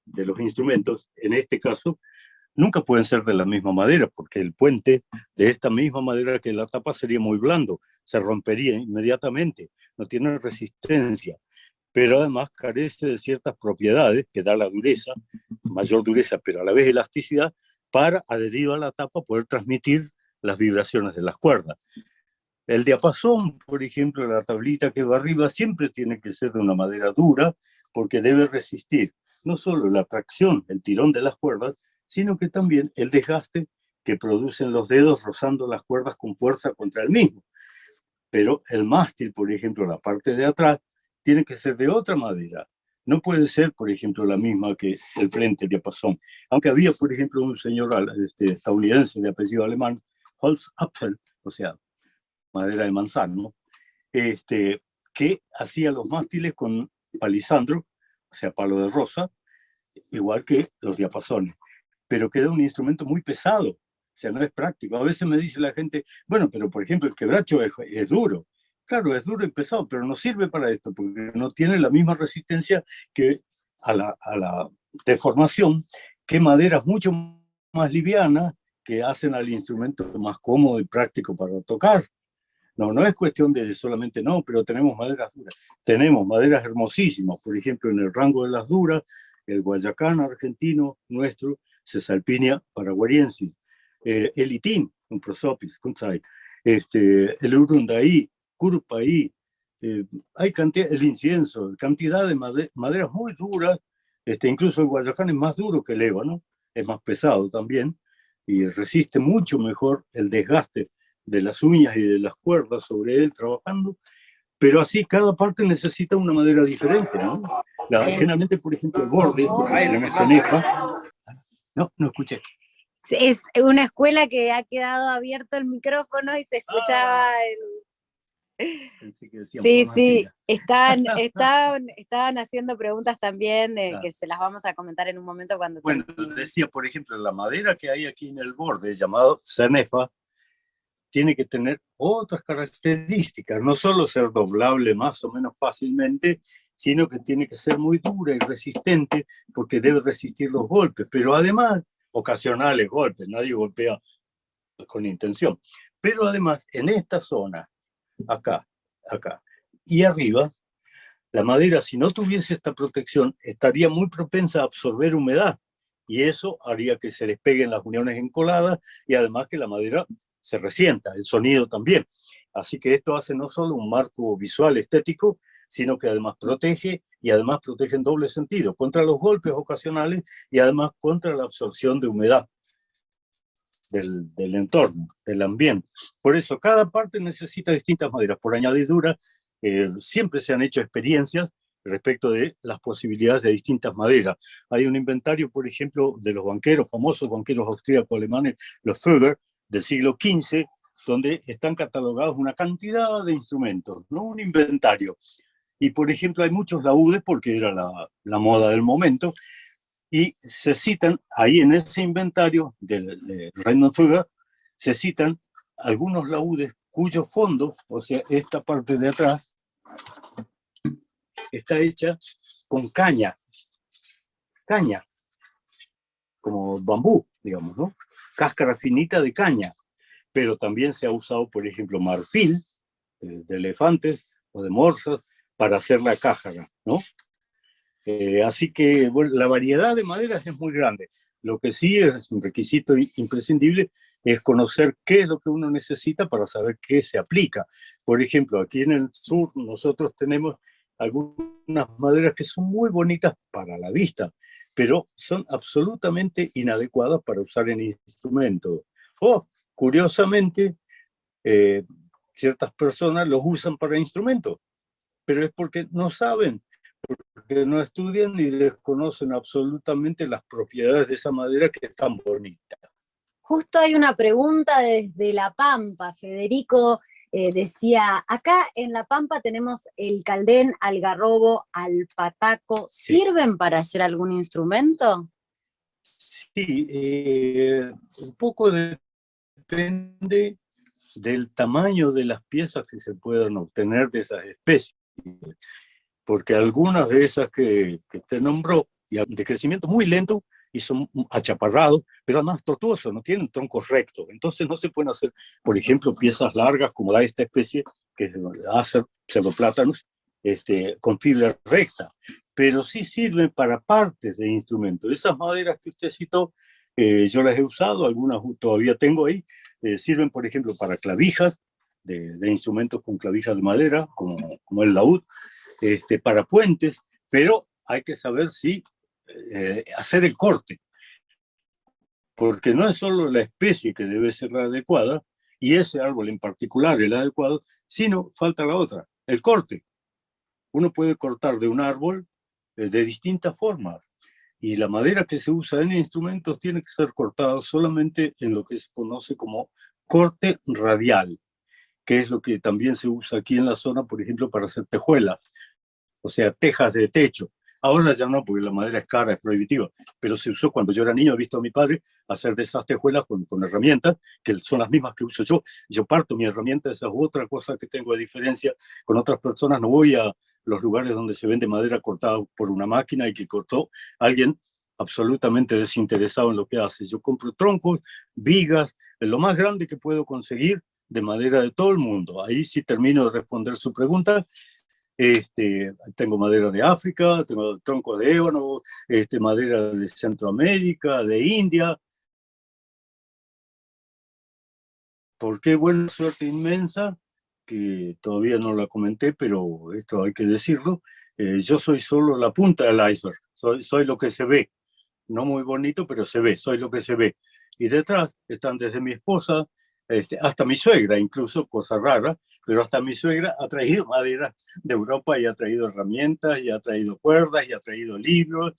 de los instrumentos, en este caso, nunca pueden ser de la misma madera, porque el puente de esta misma madera que la tapa sería muy blando, se rompería inmediatamente, no tiene resistencia, pero además carece de ciertas propiedades que da la dureza, mayor dureza, pero a la vez elasticidad, para, adherido a la tapa, poder transmitir las vibraciones de las cuerdas. El diapasón, por ejemplo, la tablita que va arriba, siempre tiene que ser de una madera dura, porque debe resistir no solo la tracción, el tirón de las cuerdas, sino que también el desgaste que producen los dedos rozando las cuerdas con fuerza contra el mismo. Pero el mástil, por ejemplo, la parte de atrás, tiene que ser de otra madera, no puede ser, por ejemplo, la misma que el frente diapasón. Aunque había, por ejemplo, un señor estadounidense de apellido alemán, Holzapfel, o sea, madera de manzano, ¿no? Que hacía los mástiles con palisandro, o sea, palo de rosa, igual que los diapasones, pero queda un instrumento muy pesado, o sea, no es práctico. A veces me dice la gente, bueno, pero por ejemplo el quebracho es duro. Claro, es duro y pesado, pero no sirve para esto, porque no tiene la misma resistencia que a la deformación, que maderas mucho más livianas que hacen al instrumento más cómodo y práctico para tocar. No es cuestión de solamente no, pero tenemos maderas duras. Tenemos maderas hermosísimas, por ejemplo, en el rango de las duras, el guayacán argentino nuestro, Cesalpinia paraguariensis, el itín, un prosopis, el urundaí, curpaí, hay cantidad, el incienso, cantidad de maderas muy duras, incluso el guayacán es más duro que el ébano, es más pesado también, y resiste mucho mejor el desgaste de las uñas y de las cuerdas sobre él trabajando, pero así cada parte necesita una madera diferente, ¿no? Generalmente, por ejemplo, el borde, la cenefa, no escuché. Es una escuela que ha quedado abierto el micrófono y se escuchaba Sí, estaban haciendo preguntas también, que se las vamos a comentar en un momento cuando... Bueno, decía, por ejemplo, la madera que hay aquí en el borde, llamado cenefa, tiene que tener otras características, no solo ser doblable más o menos fácilmente, sino que tiene que ser muy dura y resistente, porque debe resistir los golpes, pero además, ocasionales golpes, nadie golpea con intención, pero además, en esta zona, acá, y arriba, la madera, si no tuviese esta protección, estaría muy propensa a absorber humedad, y eso haría que se les peguen las uniones encoladas, y además que la madera se resienta, el sonido también. Así que esto hace no solo un marco visual estético, sino que además protege, y además protege en doble sentido, contra los golpes ocasionales y además contra la absorción de humedad del entorno, del ambiente. Por eso cada parte necesita distintas maderas. Por añadidura, siempre se han hecho experiencias respecto de las posibilidades de distintas maderas. Hay un inventario, por ejemplo, de los banqueros, famosos banqueros austríaco-alemanes, los Fugger, del siglo XV, donde están catalogados una cantidad de instrumentos, ¿no? Un inventario. Y, por ejemplo, hay muchos laúdes, porque era la moda del momento, y se citan ahí en ese inventario de Raymond Fugger, se citan algunos laúdes cuyo fondo, o sea, esta parte de atrás, está hecha con caña, como bambú, digamos, ¿no? Cáscara finita de caña, pero también se ha usado, por ejemplo, marfil de elefantes o de morsas para hacer la cájara, ¿no? Así que bueno, la variedad de maderas es muy grande. Lo que sí es un requisito imprescindible es conocer qué es lo que uno necesita para saber qué se aplica. Por ejemplo, aquí en el sur nosotros tenemos algunas maderas que son muy bonitas para la vista, pero son absolutamente inadecuadas para usar en instrumentos. O, curiosamente, ciertas personas los usan para instrumentos, pero es porque no saben, porque no estudian y desconocen absolutamente las propiedades de esa madera que es tan bonita. Justo hay una pregunta desde La Pampa. Federico decía, acá en La Pampa tenemos el caldén, algarrobo, alpataco. ¿Sirven para hacer algún instrumento? Sí, un poco depende del tamaño de las piezas que se puedan obtener de esas especies, porque algunas de esas que usted nombró, de crecimiento muy lento y son achaparrados, pero además tortuosos, no tienen troncos rectos. Entonces no se pueden hacer, por ejemplo, piezas largas como la de esta especie, que es Acer pseudoplátanos, con fibra recta, pero sí sirven para partes de instrumentos. Esas maderas que usted citó, yo las he usado, algunas todavía tengo ahí, sirven, por ejemplo, para clavijas de instrumentos con clavijas de madera, como el laúd, para puentes, pero hay que saber si hacer el corte, porque no es solo la especie que debe ser la adecuada, y ese árbol en particular el adecuado, sino falta la otra, el corte. Uno puede cortar de un árbol de distintas formas. Y la madera que se usa en instrumentos tiene que ser cortada solamente en lo que se conoce como corte radial, que es lo que también se usa aquí en la zona, por ejemplo, para hacer tejuelas, o sea, tejas de techo. Ahora ya no, porque la madera es cara, es prohibitiva, pero se usó cuando yo era niño, he visto a mi padre hacer de esas tejuelas con herramientas, que son las mismas que uso yo. Yo parto mi herramienta, esa es otra cosa que tengo de diferencia con otras personas. No voy a los lugares donde se vende madera cortada por una máquina y que cortó alguien absolutamente desinteresado en lo que hace. Yo compro troncos, vigas, lo más grande que puedo conseguir de madera de todo el mundo. Ahí sí termino de responder su pregunta. Tengo madera de África, tengo tronco de ébano, madera de Centroamérica, de India. ¿Por qué? Buena suerte inmensa, que todavía no la comenté, pero esto hay que decirlo. Yo soy solo la punta del iceberg, soy lo que se ve. No muy bonito, pero se ve, soy lo que se ve. Y detrás están desde mi esposa, hasta mi suegra, incluso, cosa rara, pero hasta mi suegra ha traído madera de Europa y ha traído herramientas, y ha traído cuerdas, y ha traído libros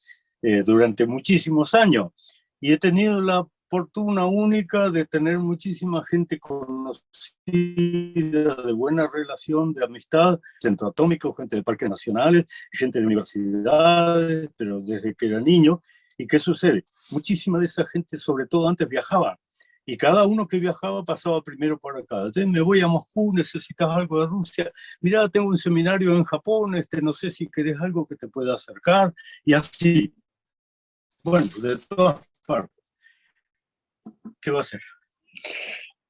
durante muchísimos años. Y he tenido la fortuna única de tener muchísima gente conocida, de buena relación, de amistad, centro atómico, gente de parques nacionales, gente de universidades, pero desde que era niño. ¿Y qué sucede? Muchísima de esa gente, sobre todo antes, viajaba. Y cada uno que viajaba pasaba primero por acá. Entonces, me voy a Moscú, necesitas algo de Rusia. Mira, tengo un seminario en Japón, no sé si querés algo que te pueda acercar. Y así, bueno, de todas partes. ¿Qué va a hacer?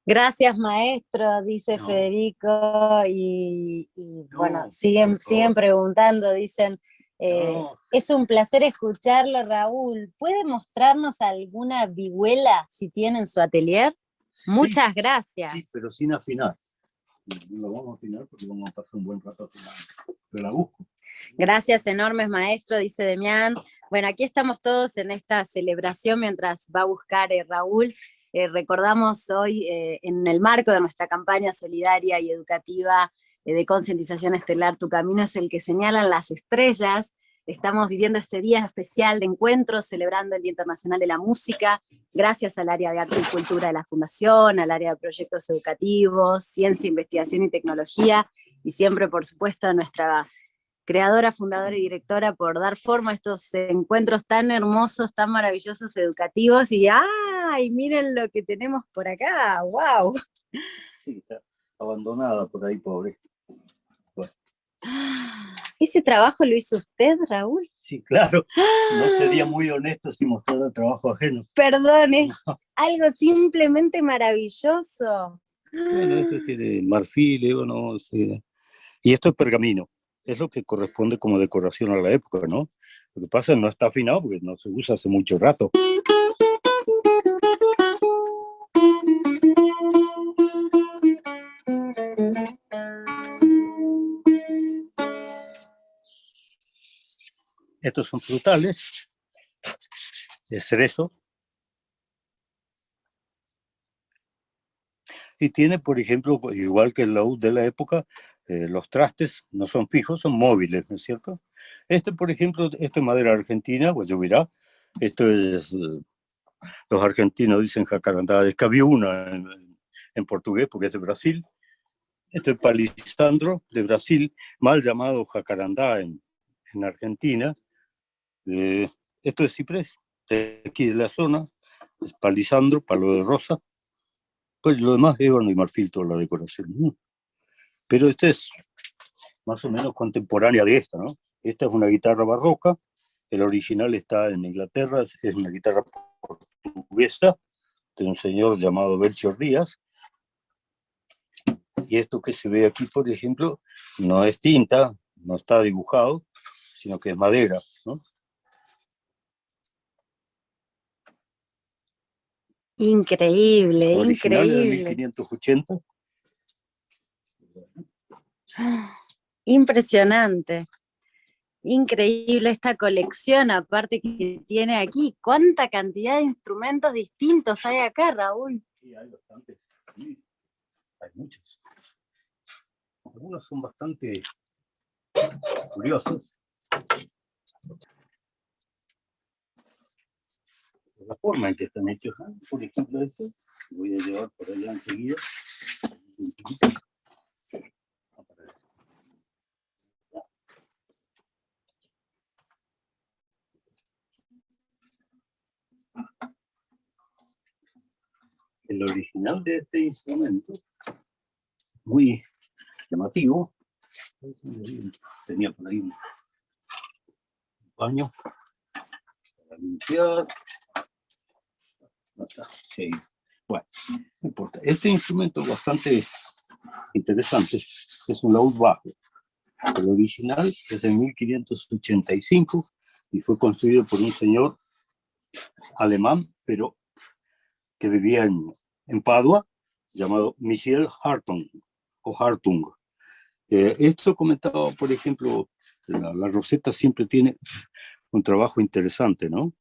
Gracias, maestro, dice No. Federico, y No, bueno, siguen preguntando, dicen, no. es un placer escucharlo, Raúl. ¿Puede mostrarnos alguna vihuela si tiene en su atelier? Sí, Muchas gracias. sí, pero sin afinar. No lo vamos a afinar porque vamos a pasar un buen rato afinando. Pero la busco. Gracias enormes, maestro, dice Demián. Bueno, aquí estamos todos en esta celebración mientras va a buscar Raúl. Recordamos hoy, en el marco de nuestra campaña solidaria y educativa de concientización estelar, Tu Camino es el que señalan las estrellas. Estamos viviendo este día especial de encuentros, celebrando el Día Internacional de la Música, gracias al área de arte y cultura de la Fundación, al área de proyectos educativos, ciencia, investigación y tecnología, y siempre, por supuesto, a nuestra creadora, fundadora y directora, por dar forma a estos encuentros tan hermosos, tan maravillosos, educativos, y ¡ay! Miren lo que tenemos por acá, ¡wow! Sí, está abandonada por ahí, pobre. Bueno. ¿Ese trabajo lo hizo usted, Raúl? Sí, claro. No sería muy honesto si mostrara trabajo ajeno. Perdón, es algo simplemente maravilloso. Bueno, eso tiene marfil, ébano, sí. Y esto es pergamino. Es lo que corresponde como decoración a la época, ¿no? Lo que pasa es que no está afinado porque no se usa hace mucho rato. Estos son frutales de cerezo. Y tiene, por ejemplo, igual que el laúd de la época, los trastes no son fijos, son móviles, ¿no es cierto? Por ejemplo, esto es madera argentina, pues yo verá. Esto es, los argentinos dicen jacarandá de escabiuna en portugués, porque es de Brasil. Esto es palisandro de Brasil, mal llamado jacarandá en Argentina. Esto es ciprés, de aquí de la zona, es palisandro, palo de rosa. Pues lo demás es ébano y marfil, toda la decoración. Pero esta es más o menos contemporánea de esta, ¿no? Esta es una guitarra barroca, el original está en Inglaterra, es una guitarra portuguesa de un señor llamado Belchior Díaz. Y esto que se ve aquí, por ejemplo, no es tinta, no está dibujado, sino que es madera, ¿no? Increíble, Original de increíble. 1580. Impresionante. Increíble esta colección, aparte que tiene aquí. ¿Cuánta cantidad de instrumentos distintos hay acá, Raúl? Sí, hay bastantes. Sí, hay muchos. Algunos son bastante curiosos. La forma en que están hechos, ¿no? Por ejemplo, esto, voy a llevar por allá enseguida. El original de este instrumento, muy llamativo, tenía por ahí un paño para limpiar. Sí. Bueno, no importa. Este instrumento es bastante interesante, es un laúd bajo. El original es de 1585 y fue construido por un señor alemán, pero que vivía en Padua, llamado Michel Hartung, o Hartung. Esto comentaba, por ejemplo, la roseta siempre tiene un trabajo interesante, ¿no?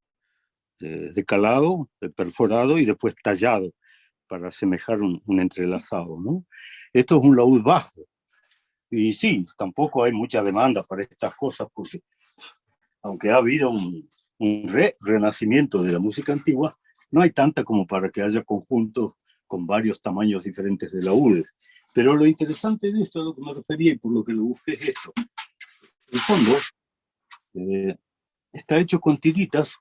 De calado, de perforado y después tallado para asemejar un entrelazado, ¿no? Esto es un laúd bajo. Y sí, tampoco hay mucha demanda para estas cosas porque, aunque ha habido un renacimiento de la música antigua, no hay tanta como para que haya conjuntos con varios tamaños diferentes de laúdes. Pero lo interesante de esto, a lo que me refería y por lo que lo busqué, es esto. El fondo está hecho con tiritas,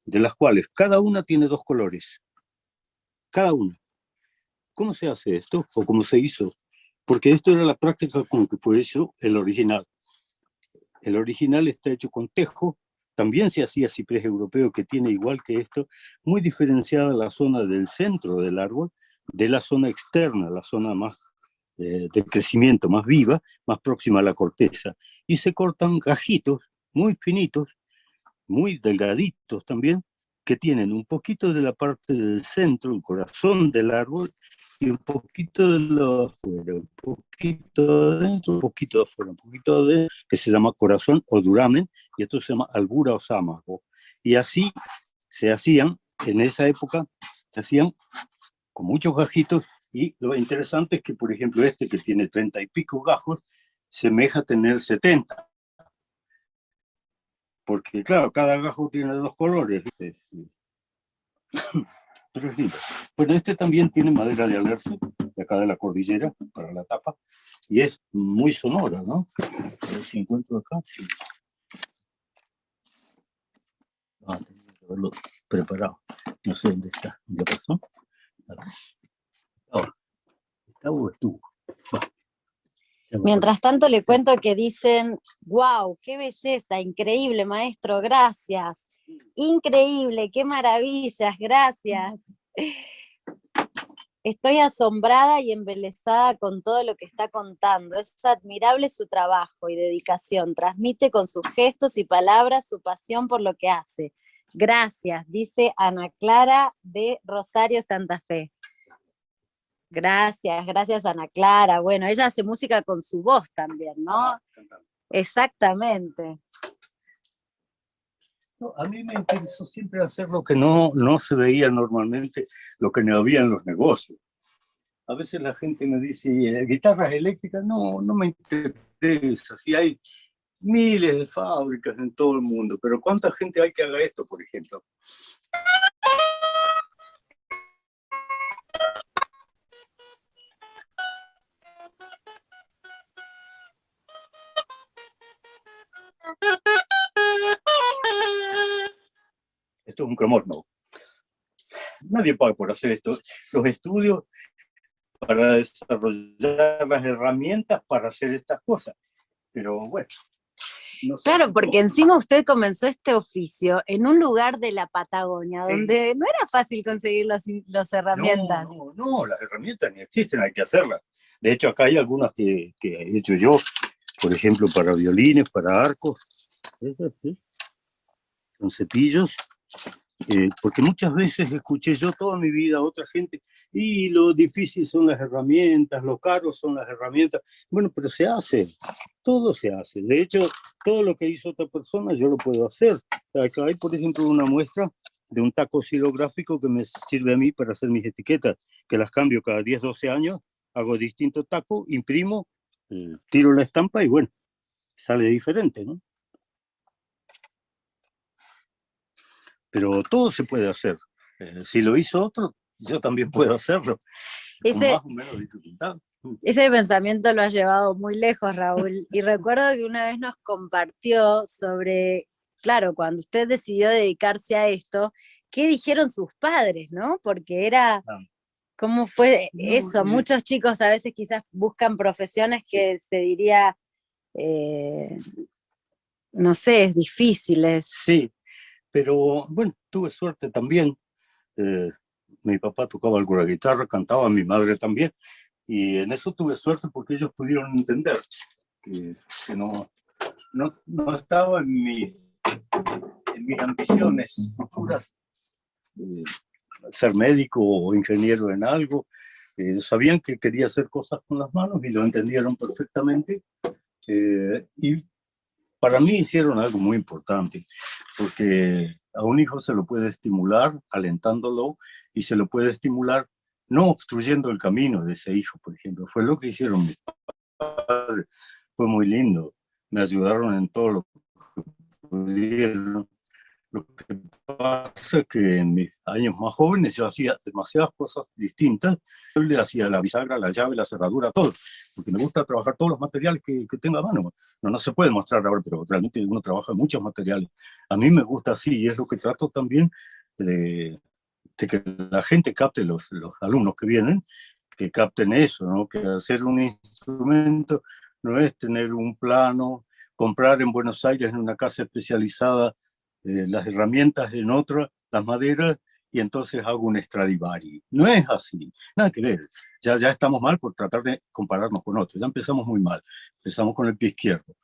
de las cuales cada una tiene dos colores. Cada una. ¿Cómo se hace esto? ¿O cómo se hizo? Porque esto era la práctica con que fue hecho el original. El original está hecho con tejo. También se hacía ciprés europeo, que tiene igual que esto, muy diferenciada la zona del centro del árbol de la zona externa, la zona más de crecimiento, más viva, más próxima a la corteza. Y se cortan gajitos muy finitos, muy delgaditos también, que tienen un poquito de la parte del centro, el corazón del árbol, y un poquito de lo afuera, un poquito adentro, un poquito de afuera, un poquito de que se llama corazón o duramen, y esto se llama albura o sámago. Y así se hacían, en esa época, se hacían con muchos gajitos, y lo interesante es que, por ejemplo, este que tiene 30 y pico gajos, semeja tener 70. Porque, claro, cada gajo tiene dos colores, ¿viste? Pero es lindo. Bueno, este también tiene madera de alerce, de acá de la cordillera, para la tapa, y es muy sonora, ¿no? A ver si encuentro acá. Sí. Ah, tengo que haberlo preparado. No sé dónde está. ¿Ya pasó? Ahora, ¿está o estuvo? Mientras tanto le cuento que dicen, wow, qué belleza, increíble maestro, gracias, increíble, qué maravillas, gracias. Estoy asombrada y embelesada con todo lo que está contando. Es admirable su trabajo y dedicación. Transmite con sus gestos y palabras su pasión por lo que hace. Gracias, dice Ana Clara de Rosario, Santa Fe. Gracias, gracias Ana Clara. Bueno, ella hace música con su voz también, ¿no? Exactamente. No, a mí me interesó siempre hacer lo que no se veía normalmente, lo que no había en los negocios. A veces la gente me dice, guitarras eléctricas, no me interesa. Si hay miles de fábricas en todo el mundo, pero ¿cuánta gente hay que haga esto, por ejemplo? Esto es un cromorno. Nadie paga por hacer esto. Los estudios para desarrollar las herramientas para hacer estas cosas. Pero bueno. No sé. Claro, porque encima usted comenzó este oficio en un lugar de la Patagonia, sí, donde no era fácil conseguir las herramientas. No, las herramientas ni existen, hay que hacerlas. De hecho, acá hay algunas que he hecho yo, por ejemplo, para violines, para arcos. Esas, ¿sí? Son cepillos. Porque muchas veces escuché yo toda mi vida a otra gente, y lo difícil son las herramientas, lo caro son las herramientas. Bueno, pero se hace, todo se hace. De hecho, todo lo que hizo otra persona yo lo puedo hacer. Acá hay, por ejemplo, una muestra de un taco xilográfico que me sirve a mí para hacer mis etiquetas, que las cambio cada 10, 12 años, hago distinto taco, imprimo, tiro la estampa y bueno, sale diferente, ¿no? pero todo se puede hacer. Si lo hizo otro, yo también puedo hacerlo, con más o menos dificultad. Ese pensamiento lo ha llevado muy lejos, Raúl. Y recuerdo que una vez nos compartió sobre, claro, cuando usted decidió dedicarse a esto, ¿qué dijeron sus padres, no? Porque era, ¿cómo fue eso? Muchos chicos a veces quizás buscan profesiones que se diría, no sé, es difíciles. Sí, pero bueno, tuve suerte también. Mi papá tocaba alguna guitarra, cantaba, mi madre también. Y en eso tuve suerte porque ellos pudieron entender que no estaba en mis ambiciones futuras ser médico o ingeniero en algo. Sabían que quería hacer cosas con las manos y lo entendieron perfectamente. Y para mí hicieron algo muy importante, porque a un hijo se lo puede estimular alentándolo y se lo puede estimular no obstruyendo el camino de ese hijo, por ejemplo. Fue lo que hicieron mis padres. Fue muy lindo. Me ayudaron en todo lo que pudieron. Lo que pasa es que en mis años más jóvenes yo hacía demasiadas cosas distintas. Yo le hacía la bisagra, la llave, la cerradura, todo, porque me gusta trabajar todos los materiales que tenga a mano. No se puede mostrar ahora, pero realmente uno trabaja muchos materiales. A mí me gusta así y es lo que trato también de que la gente capte, los alumnos que vienen, que capten eso, ¿no? Que hacer un instrumento no es tener un plano, comprar en Buenos Aires en una casa especializada las herramientas en otra, las maderas, y entonces hago un Stradivari. No es así, nada que ver. Ya estamos mal por tratar de compararnos con otros, ya empezamos muy mal, empezamos con el pie izquierdo.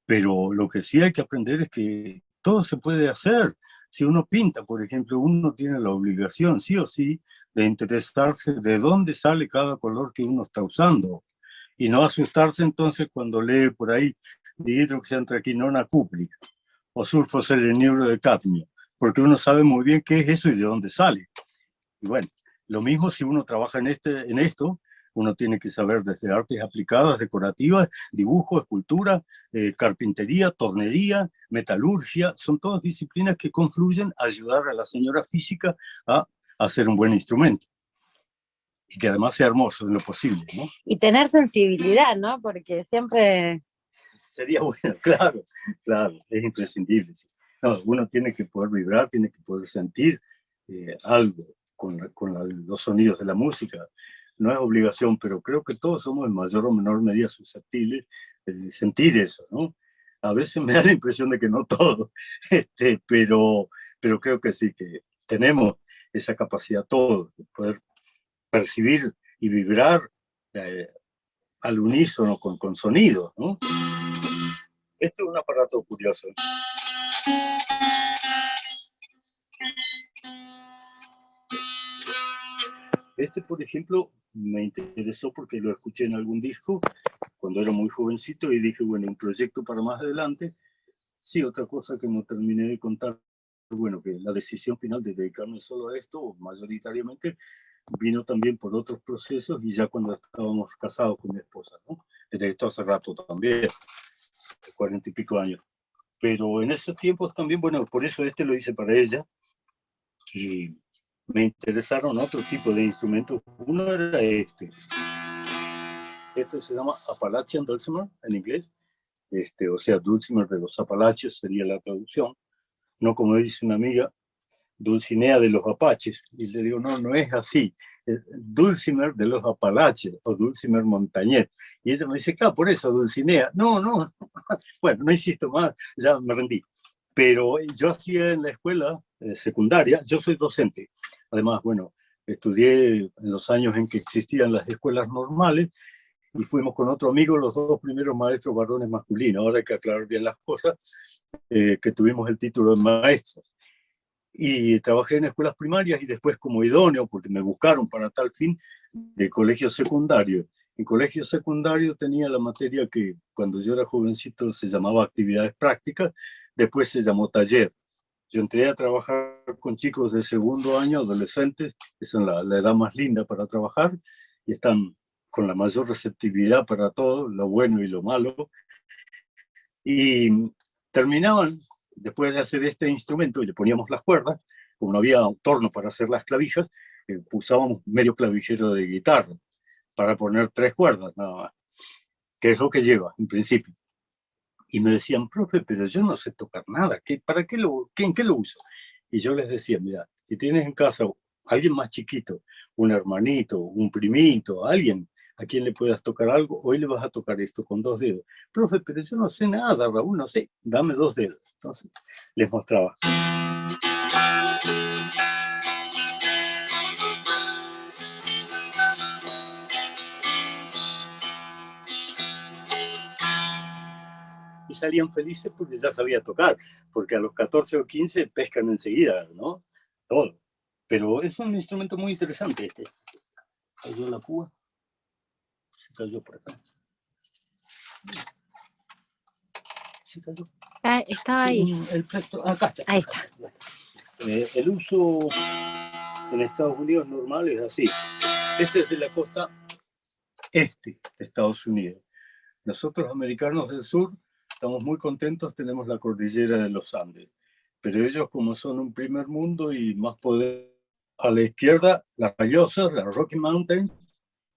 Pero lo que sí hay que aprender es que todo se puede hacer. Si uno pinta, por ejemplo, uno tiene la obligación, sí o sí, de interesarse de dónde sale cada color que uno está usando. Y no asustarse entonces cuando lee por ahí dihidroxiantraquinona cúprica o sulfoseleniuro de cadmio, porque uno sabe muy bien qué es eso y de dónde sale. Y bueno, lo mismo si uno trabaja en esto, uno tiene que saber desde artes aplicadas, decorativas, dibujo, escultura, carpintería, tornería, metalurgia, son todas disciplinas que confluyen a ayudar a la señora física a hacer un buen instrumento. Y que además sea hermoso en lo posible, ¿no? Y tener sensibilidad, ¿no? Porque siempre... Sería bueno, claro, es imprescindible. Sí. No, uno tiene que poder vibrar, tiene que poder sentir algo con los sonidos de la música. No es obligación, pero creo que todos somos en mayor o menor medida susceptibles de sentir eso, ¿no? A veces me da la impresión de que no todo, pero creo que sí, que tenemos esa capacidad todos de poder percibir y vibrar al unísono con sonidos, ¿no? Esto es un aparato curioso. Este, por ejemplo, me interesó porque lo escuché en algún disco cuando era muy jovencito y dije, bueno, un proyecto para más adelante. Sí, otra cosa que no terminé de contar, bueno, que la decisión final de dedicarme solo a esto, mayoritariamente, vino también por otros procesos y ya cuando estábamos casados con mi esposa, ¿no? Desde esto hace rato también, 40 y pico años. Pero en esos tiempos también, bueno, por eso lo hice para ella. Y me interesaron otro tipo de instrumentos. Uno era este. Este se llama Appalachian Dulcimer en inglés. O sea, Dulcimer de los Apalaches sería la traducción. No como dice una amiga, Dulcinea de los Apaches. Y le digo, no es así. Es Dulcimer de los Apalaches o Dulcimer Montañés. Y ella me dice, claro, por eso Dulcinea. No. Bueno, no insisto más, ya me rendí. Pero yo hacía en la escuela secundaria, yo soy docente. Además, bueno, estudié en los años en que existían las escuelas normales y fuimos con otro amigo los dos primeros maestros varones masculinos. Ahora hay que aclarar bien las cosas, que tuvimos el título de maestros. Y trabajé en escuelas primarias y después como idóneo, porque me buscaron para tal fin, de colegio secundario. En colegio secundario tenía la materia que cuando yo era jovencito se llamaba actividades prácticas, después se llamó taller. Yo entré a trabajar con chicos de segundo año, adolescentes, que son la edad más linda para trabajar, y están con la mayor receptividad para todo, lo bueno y lo malo. Y terminaban, después de hacer este instrumento, y le poníamos las cuerdas, como no había torno para hacer las clavijas, usábamos medio clavijero de guitarra para poner 3 cuerdas nada más, que es lo que lleva en principio. Y me decían, profe, pero yo no sé tocar nada, ¿en qué lo uso? Y yo les decía, mira, si tienes en casa alguien más chiquito, un hermanito, un primito, alguien a quien le puedas tocar algo, hoy le vas a tocar esto con 2 dedos. Profe, pero yo no sé nada, Raúl, no sé, dame 2 dedos. Entonces les mostraba. Y salían felices porque ya sabía tocar, porque a los 14 o 15 pescan enseguida, ¿no? Todo. Pero es un instrumento muy interesante este. Cayó la púa, se cayó por acá. Se cayó. Ah, estaba ahí. El plectro, acá está. Ahí está. El uso en Estados Unidos normal es así. Este es de la costa este de Estados Unidos. Nosotros, americanos del sur, estamos muy contentos, tenemos la cordillera de los Andes. Pero ellos, como son un primer mundo y más poder, a la izquierda, las Rayosas, las Rocky Mountains,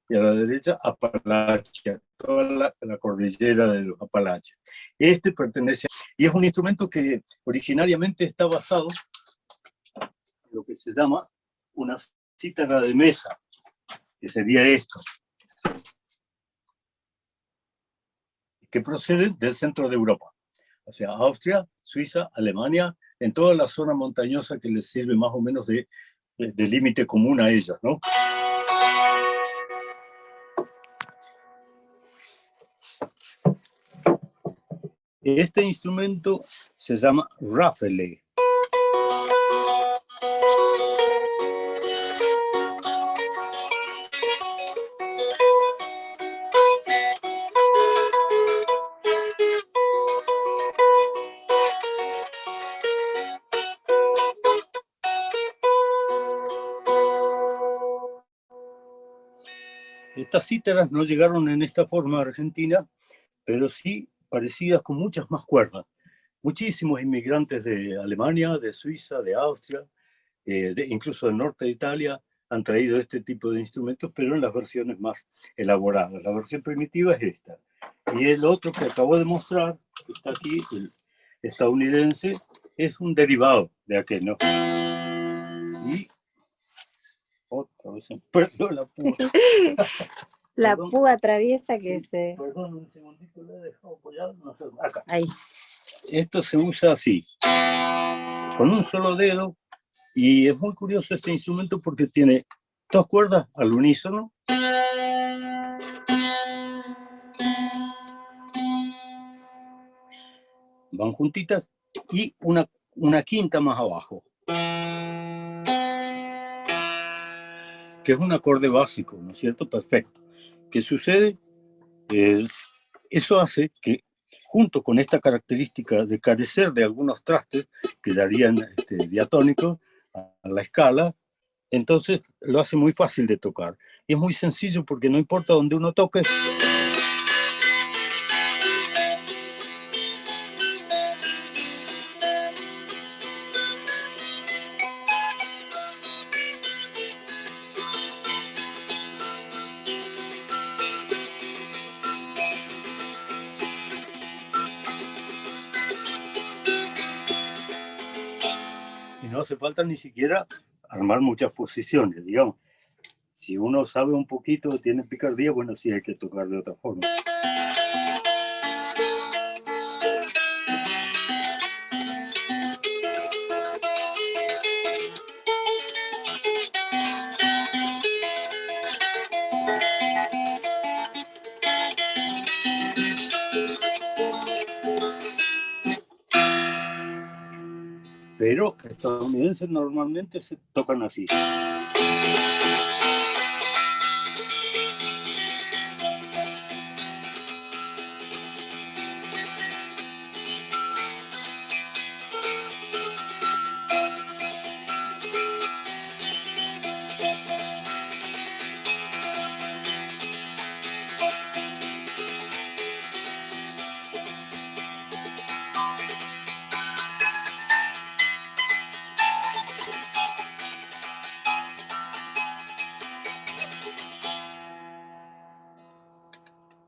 y a la derecha, Apalachia, toda la cordillera de los Apalaches. Este pertenece, y es un instrumento que originariamente está basado en lo que se llama una cítara de mesa, que sería esto, que procede del centro de Europa, o sea, Austria, Suiza, Alemania, en toda la zona montañosa que les sirve más o menos de límite común a ellos, ¿no? Este instrumento se llama raffle. Estas cítaras no llegaron en esta forma a Argentina, pero sí parecidas con muchas más cuerdas. Muchísimos inmigrantes de Alemania, de Suiza, de Austria, incluso del norte de Italia, han traído este tipo de instrumentos, pero en las versiones más elaboradas. La versión primitiva es esta. Y el otro que acabo de mostrar, que está aquí, el estadounidense, es un derivado de aquel, ¿no? Y otra vez se perdió la púa. La Perdón. púa traviesa que Sí, se... Perdón, un segundito, le he dejado apoyado. No sé, acá. Ahí. Esto se usa así, con un solo dedo, y es muy curioso este instrumento porque tiene 2 cuerdas al unísono. Van juntitas, y una quinta más abajo, que es un acorde básico, ¿no es cierto? Perfecto. ¿Qué sucede? Eso hace que, junto con esta característica de carecer de algunos trastes que darían diatónicos a la escala, entonces lo hace muy fácil de tocar. Y es muy sencillo porque no importa donde uno toque, y no hace falta ni siquiera armar muchas posiciones, digamos. Si uno sabe un poquito, tiene picardía, bueno, sí hay que tocar de otra forma. Pero estadounidenses normalmente se tocan así.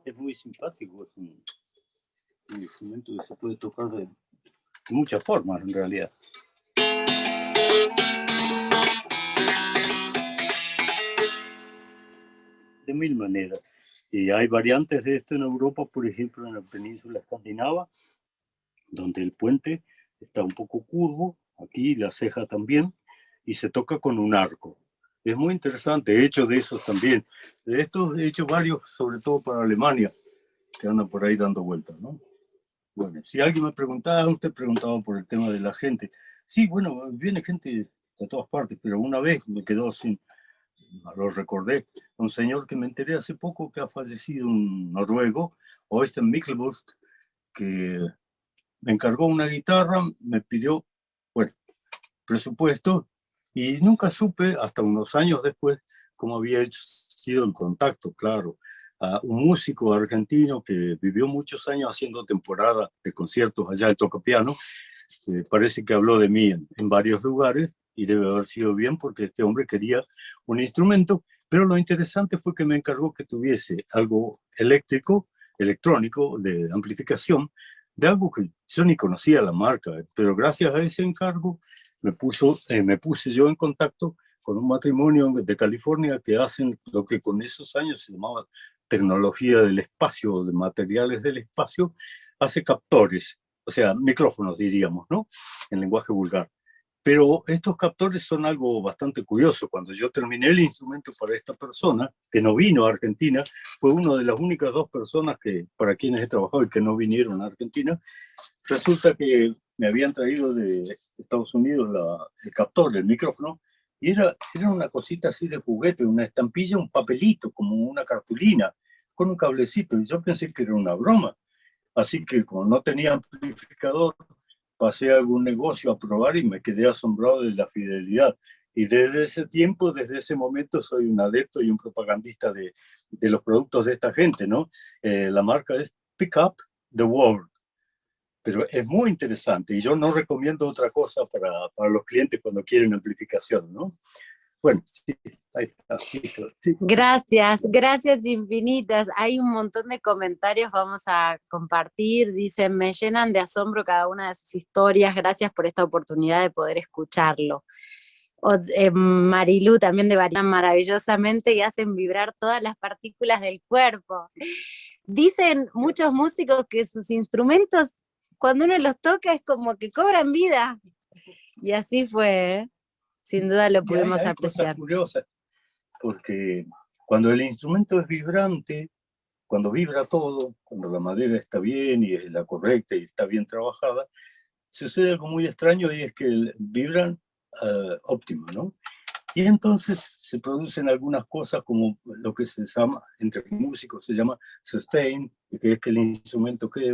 es muy simpático, es un instrumento que se puede tocar de muchas formas en realidad. De mil maneras. Y hay variantes de esto en Europa, por ejemplo, en la península escandinava, donde el puente está un poco curvo, aquí la ceja también, y se toca con un arco. Es muy interesante, he hecho de esos también. De estos he hecho varios, sobre todo para Alemania, que andan por ahí dando vueltas, ¿no? Bueno, si alguien me preguntaba, usted preguntaba por el tema de la gente. Sí, bueno, viene gente de todas partes, pero una vez me quedó sin, lo recordé, un señor que me enteré hace poco que ha fallecido, un noruego, Øystein Myklebust, que me encargó una guitarra, me pidió, bueno, presupuesto, y nunca supe, hasta unos años después, cómo había sido el contacto, claro. A un músico argentino que vivió muchos años haciendo temporada de conciertos allá en Tocapiano, parece que habló de mí en varios lugares, y debe haber sido bien porque este hombre quería un instrumento, pero lo interesante fue que me encargó que tuviese algo eléctrico, electrónico, de amplificación, de algo que yo ni conocía la marca, pero gracias a ese encargo me puse yo en contacto con un matrimonio de California que hacen lo que con esos años se llamaba tecnología del espacio, de materiales del espacio, hace captores, o sea, micrófonos diríamos, ¿no? En lenguaje vulgar. Pero estos captores son algo bastante curioso. Cuando yo terminé el instrumento para esta persona, que no vino a Argentina, fue una de las únicas dos personas para quienes he trabajado y que no vinieron a Argentina, resulta que me habían traído de Estados Unidos el captor, el micrófono, y era una cosita así de juguete, una estampilla, un papelito, como una cartulina, con un cablecito, y yo pensé que era una broma. Así que como no tenía amplificador, pasé a algún negocio a probar y me quedé asombrado de la fidelidad. Y desde ese tiempo, desde ese momento, soy un adepto y un propagandista de los productos de esta gente, ¿no? La marca es Pick Up the World. Pero es muy interesante y yo no recomiendo otra cosa para los clientes cuando quieren amplificación, ¿no? Bueno, sí, ahí está. Sí. Gracias, gracias infinitas. Hay un montón de comentarios, vamos a compartir. Dicen, me llenan de asombro cada una de sus historias. Gracias por esta oportunidad de poder escucharlo. Marilú también de Varian maravillosamente y hacen vibrar todas las partículas del cuerpo. Dicen muchos músicos que sus instrumentos, cuando uno los toca, es como que cobran vida. Y así fue, ¿eh? Sin duda lo pudimos hay apreciar. Cosas curiosas, porque cuando el instrumento es vibrante, cuando vibra todo, cuando la madera está bien y es la correcta y está bien trabajada, sucede algo muy extraño y es que vibran óptimo, ¿no? Y entonces se producen algunas cosas como lo que se llama, entre músicos se llama sustain, que es que el instrumento quede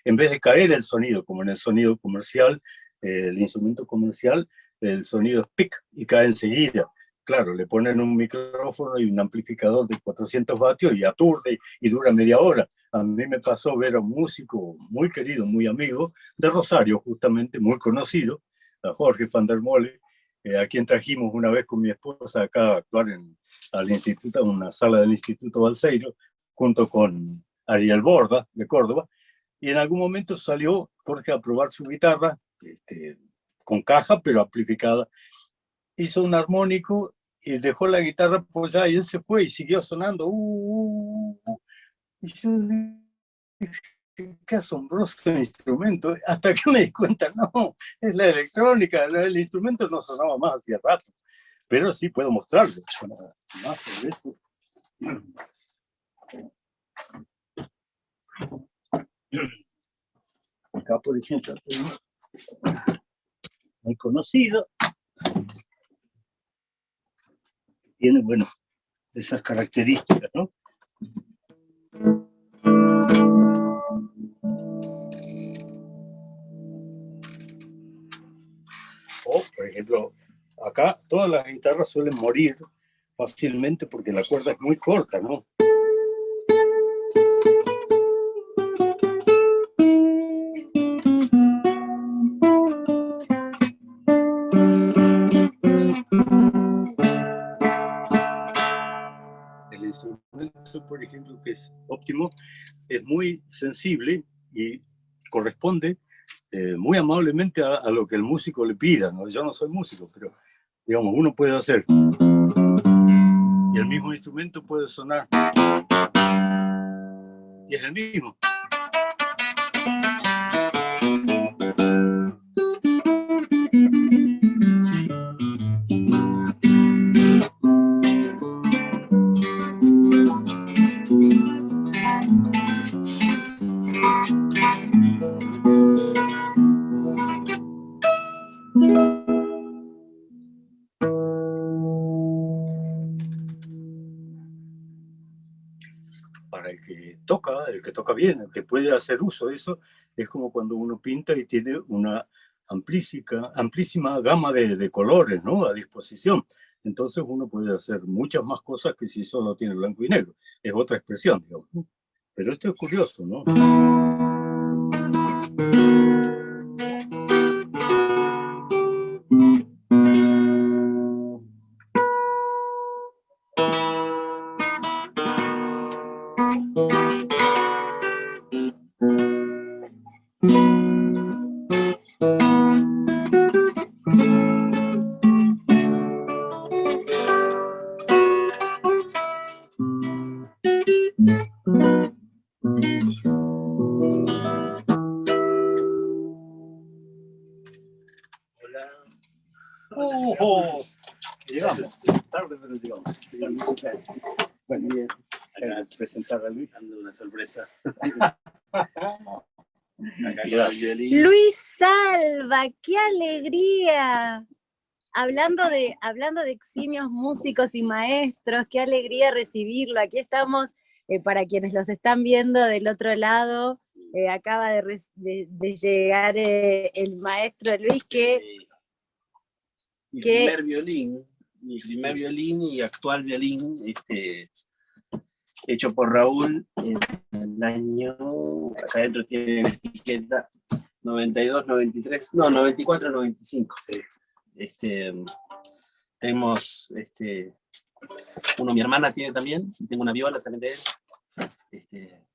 en vez de caer el sonido, como en el sonido comercial, el instrumento comercial, el sonido es pic y cae enseguida. Claro, le ponen un micrófono y un amplificador de 400 vatios y aturde y dura media hora. A mí me pasó ver a un músico muy querido, muy amigo, de Rosario justamente, muy conocido, a Jorge van der Mole, a quien trajimos una vez con mi esposa acá a actuar al instituto, en una sala del Instituto Balseiro, junto con Ariel Borda, de Córdoba, y en algún momento salió Jorge a probar su guitarra, con caja, pero amplificada. Hizo un armónico y dejó la guitarra apoyada y él se fue y siguió sonando. Y yo dije, qué asombroso instrumento, hasta que me di cuenta, no, es la electrónica, el instrumento no sonaba más hacía rato, pero sí puedo mostrarlo. Más sobre eso. Acá, por ejemplo, muy conocido, tiene, bueno, esas características, ¿no? O, por ejemplo, acá todas las guitarras suelen morir fácilmente porque la cuerda es muy corta, ¿no? El instrumento, por ejemplo, creo que es óptimo, es muy sensible y corresponde muy amablemente a lo que el músico le pida, ¿no? Yo no soy músico, pero digamos, uno puede hacer y el mismo instrumento puede sonar y es el mismo. Para el que toca bien, el que puede hacer uso de eso, es como cuando uno pinta y tiene una amplísima gama de colores, ¿no?, a disposición. Entonces uno puede hacer muchas más cosas que si solo tiene blanco y negro. Es otra expresión, digamos. Pero esto es curioso, ¿no? Llegamos, tarde pero llegamos. Sí. Bueno, bien. Acá presentar a Luis. Dando una sorpresa. Luis Salva, qué alegría. Hablando de eximios músicos y maestros, qué alegría recibirlo. Aquí estamos, para quienes los están viendo del otro lado, acaba de llegar el maestro Luis, mi primer violín y actual violín, hecho por Raúl en el año, acá adentro tiene la etiqueta 92, 93, no, 94, 95. Tenemos uno, mi hermana tiene también, tengo una viola también de él.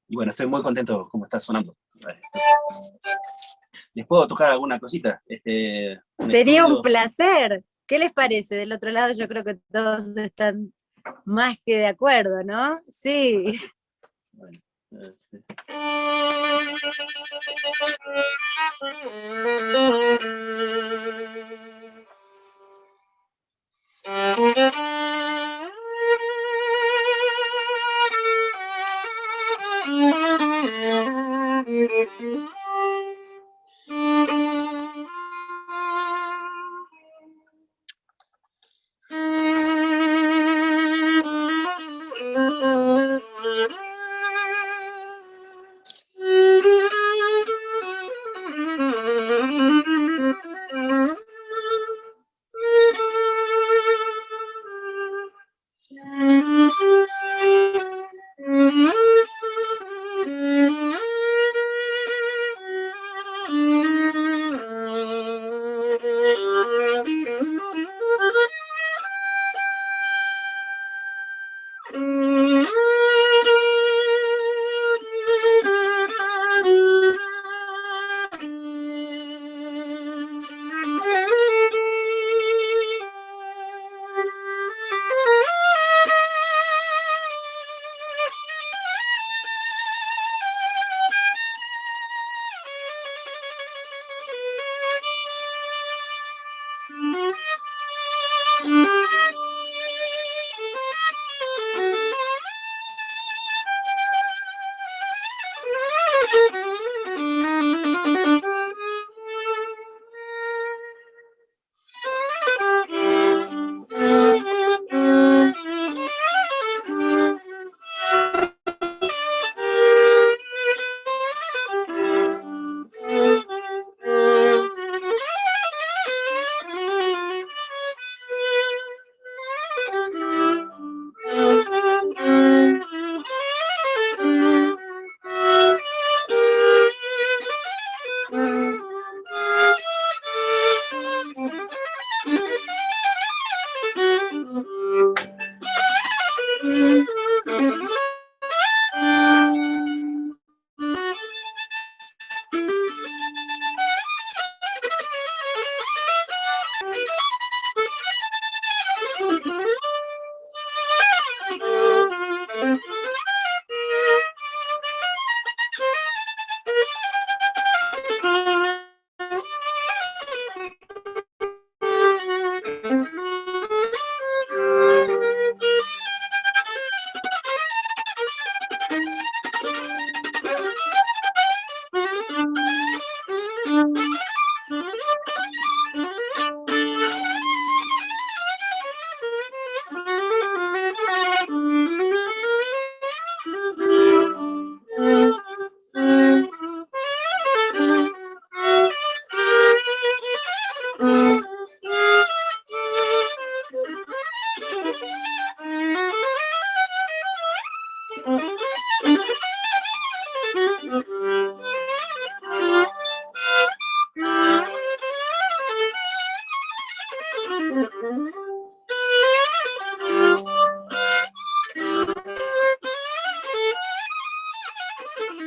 Y bueno, estoy muy contento como está sonando. ¿Les puedo tocar alguna cosita? Sería estudio. Un placer. ¿Qué les parece? Del otro lado yo creo que todos están más que de acuerdo, ¿no? Sí. Bueno,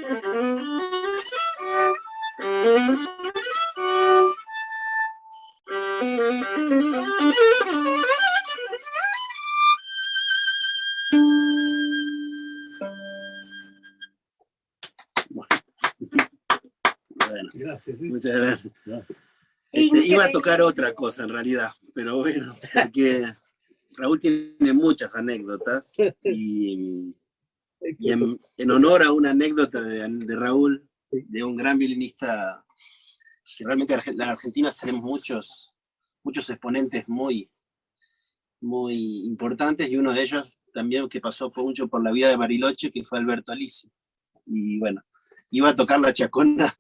Bueno, Gracias. muchas gracias. No. Iba a tocar otra cosa en realidad, pero bueno, porque Raúl tiene muchas anécdotas y en honor a una anécdota de Raúl, de un gran violinista, que realmente las argentinas tenemos muchos exponentes muy importantes, y uno de ellos también que pasó mucho por la vida de Bariloche, que fue Alberto Alisi. Y bueno, iba a tocar la chacona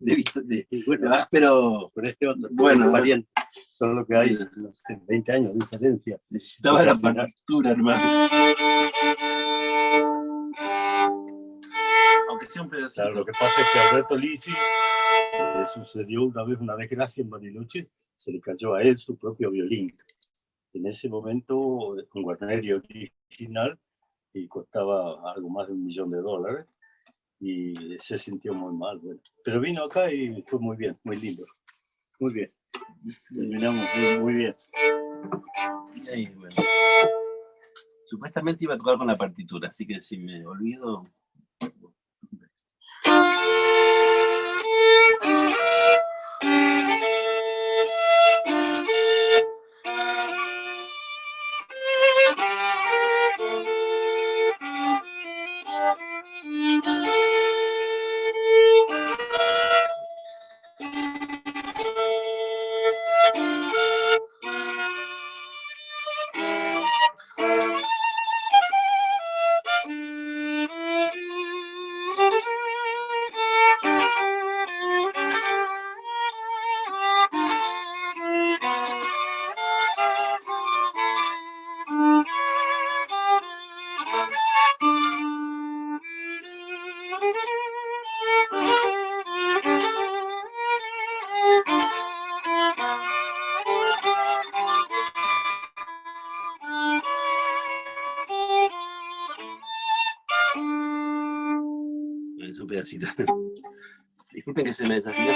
pero con este otro, bueno, pariente, solo que hay, no sé, 20 años de diferencia. Necesitaba la partitura, hermano. Aunque sea un pedacito. Claro, lo que pasa es que a Alberto Lisi le sucedió una vez una desgracia en Bariloche, se le cayó a él su propio violín. En ese momento, un Guarneri original, y costaba algo más de $1.000.000, y se sintió muy mal. Bueno. Pero vino acá y fue muy bien, muy lindo. Muy bien. Terminamos muy bien. Y ahí, bueno. Supuestamente iba a tocar con la partitura, así que si me olvido... Es un pedacito. Disculpen que se me desafinó.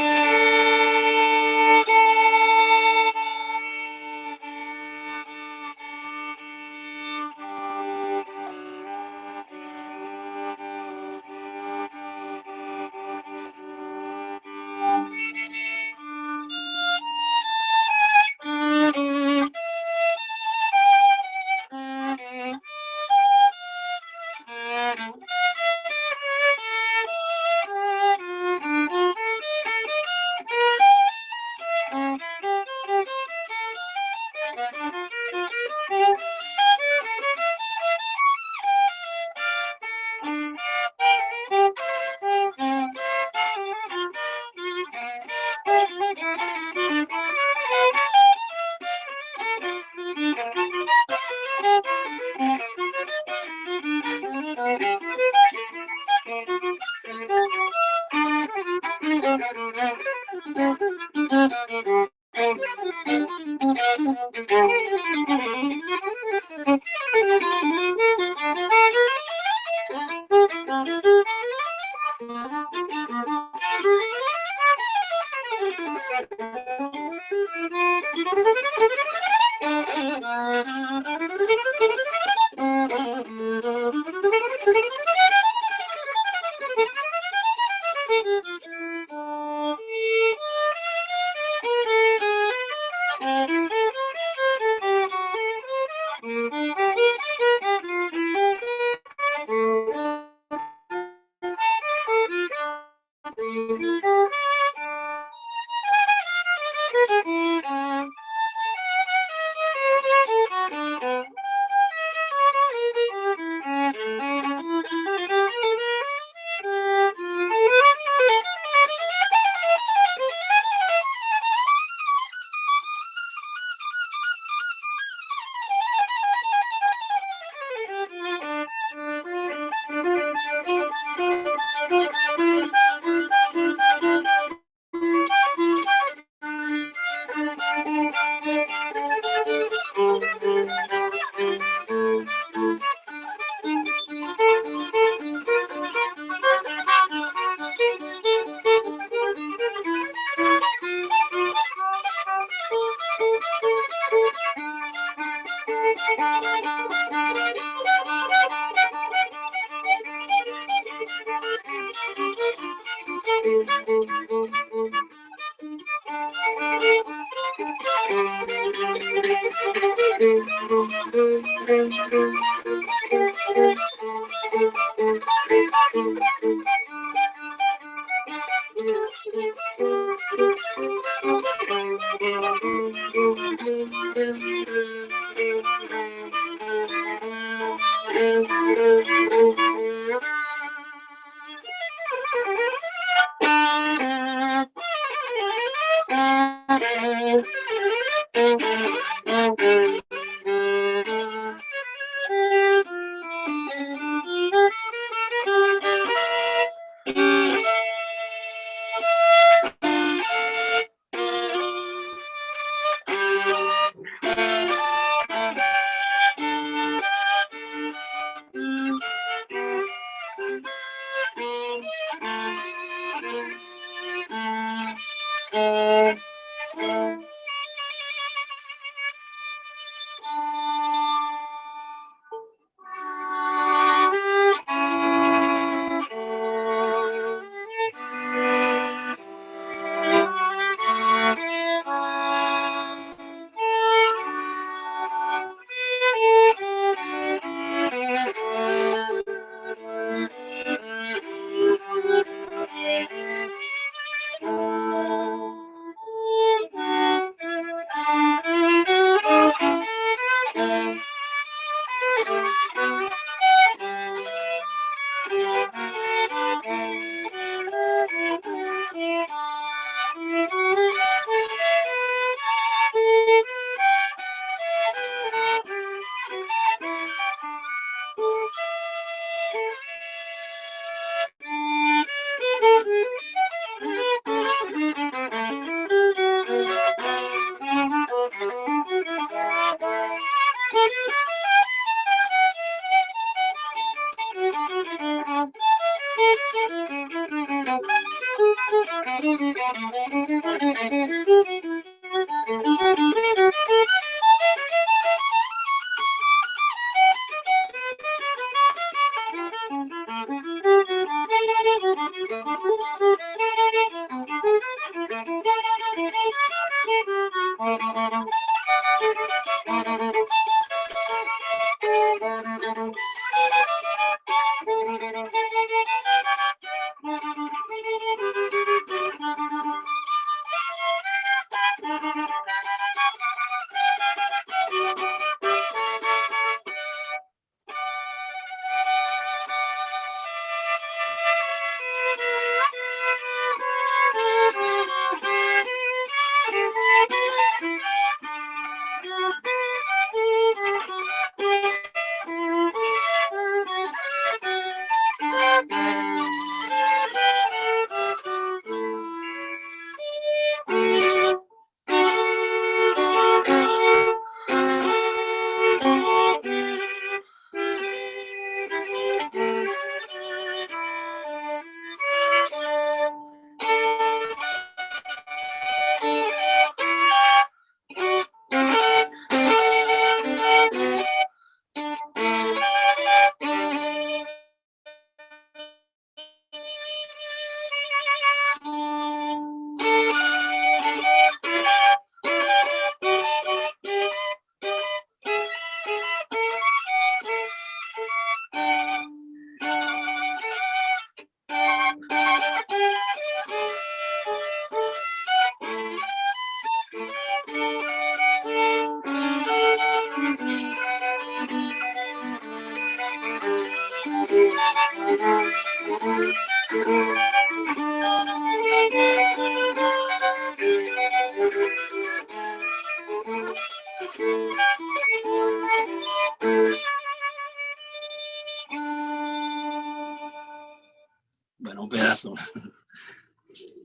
Bueno, un pedazo.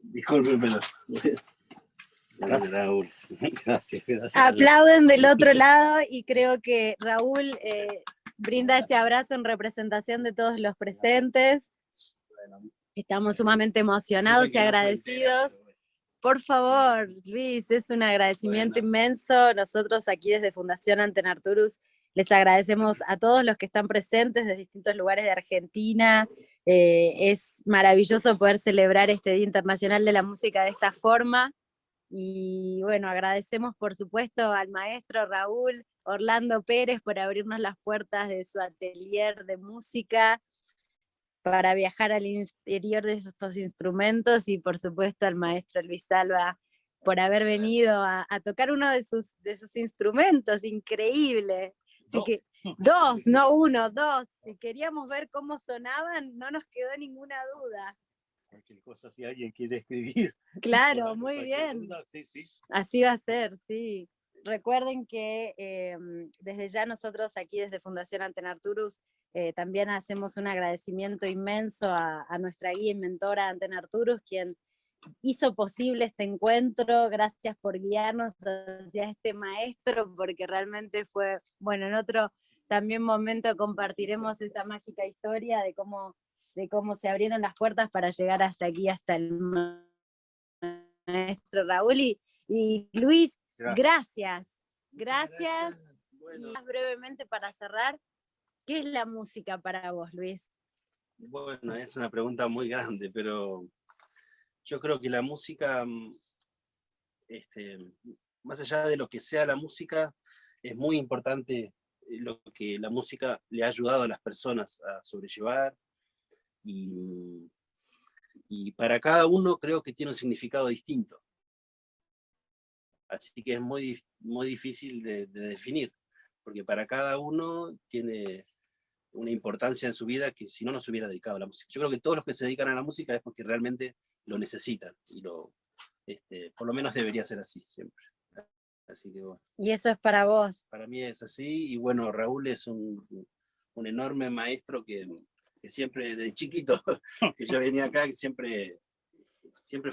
Disculpe, pero... Gracias, Raúl. Gracias, gracias. Aplauden del otro lado y creo que Raúl brinda ese abrazo en representación de todos los presentes. Estamos sumamente emocionados y agradecidos. Por favor, Luis, es un agradecimiento inmenso. Nosotros aquí desde Fundación Anten Arturus Les agradecemos a todos los que están presentes de distintos lugares de Argentina. Es maravilloso poder celebrar este Día Internacional de la Música de esta forma. Y bueno, agradecemos por supuesto al maestro Raúl Orlando Pérez por abrirnos las puertas de su atelier de música para viajar al interior de estos instrumentos, y por supuesto al maestro Luis Salva por haber venido a tocar uno de sus instrumentos, increíble. Así que, dos, no uno, dos. Si queríamos ver cómo sonaban, no nos quedó ninguna duda. Cualquier cosa, si alguien quiere escribir. Claro, muy bien. Duda, sí, sí. Así va a ser, sí. Recuerden que desde ya nosotros aquí desde Fundación Anten Arturus también hacemos un agradecimiento inmenso a nuestra guía y mentora Anten Arturus, quien hizo posible este encuentro. Gracias por guiarnos hacia este maestro, porque realmente fue, bueno, en otro también momento compartiremos esa mágica historia de cómo se abrieron las puertas para llegar hasta aquí, hasta el maestro Raúl. Y Luis, gracias. Bueno. Y más brevemente para cerrar, ¿qué es la música para vos, Luis? Bueno, es una pregunta muy grande, pero yo creo que la música, más allá de lo que sea la música, es muy importante lo que la música le ha ayudado a las personas a sobrellevar, y para cada uno creo que tiene un significado distinto. Así que es muy, muy difícil de definir, porque para cada uno tiene una importancia en su vida que si no, no se hubiera dedicado a la música. Yo creo que todos los que se dedican a la música es porque realmente lo necesitan, y por lo menos debería ser así siempre. Así que bueno. Y eso es para vos. Para mí es así, y bueno, Raúl es un enorme maestro que siempre, de chiquito, que yo venía acá, que siempre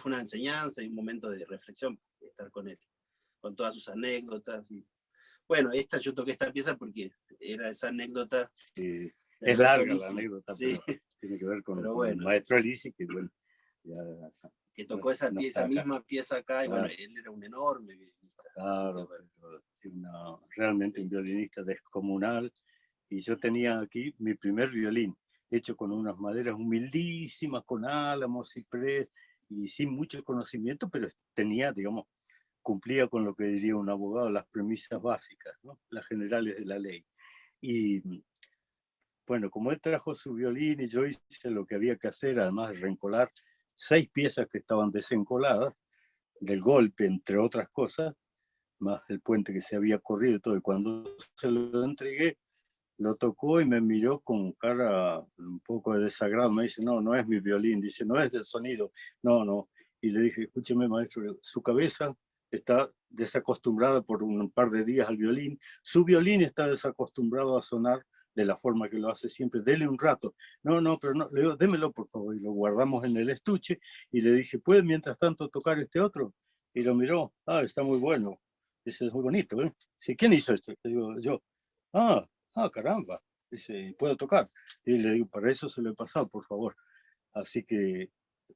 fue una enseñanza y un momento de reflexión estar con él, con todas sus anécdotas. Y, bueno, yo toqué esta pieza porque era esa anécdota. Sí, es larga la anécdota, sí, pero tiene que ver con bueno, el maestro Elisi, que bueno, que tocó esa misma pieza acá, y bueno, él era un enorme violinista. Claro, realmente un violinista descomunal. Y yo tenía aquí mi primer violín, hecho con unas maderas humildísimas, con álamos, ciprés, y sin mucho conocimiento, pero tenía, digamos, cumplía con lo que diría un abogado, las premisas básicas, ¿no? Las generales de la ley. Y bueno, como él trajo su violín y yo hice lo que había que hacer, además de reencolar 6 piezas que estaban desencoladas, del golpe, entre otras cosas, más el puente que se había corrido y todo, y cuando se lo entregué, lo tocó y me miró con cara un poco de desagrado, me dice, no, no es mi violín, dice, no es del sonido, no, no. Y le dije, escúcheme maestro, su cabeza está desacostumbrada por un par de días al violín, su violín está desacostumbrado a sonar de la forma que lo hace siempre, dele un rato. No, no, pero no, le digo, démelo por favor, y lo guardamos en el estuche, y le dije, ¿puede mientras tanto tocar este otro? Y lo miró, está muy bueno, dice, es muy bonito, ¿eh? Dice, ¿quién hizo esto? Le digo, yo. Caramba, dice, ¿puedo tocar? Y le digo, para eso se lo he pasado, por favor. Así que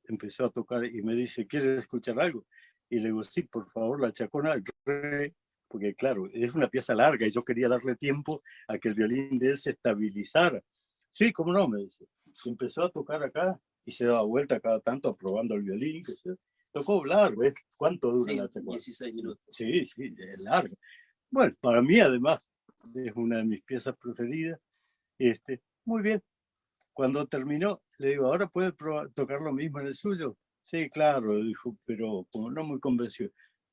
empezó a tocar y me dice, ¿quieres escuchar algo? Y le digo, sí, por favor, la Chacona del Rey, porque claro, es una pieza larga y yo quería darle tiempo a que el violín de él se estabilizara. Sí, cómo no, me dice. Y empezó a tocar acá y se daba vuelta cada tanto probando el violín. Que se tocó largo, ¿ves? ¿Cuánto dura la Chacona? 16 minutos. Sí, es largo. Bueno, para mí además es una de mis piezas preferidas. Muy bien. Cuando terminó, le digo, ¿ahora puede tocar lo mismo en el suyo? Sí, claro, dijo, pero como no muy convencido.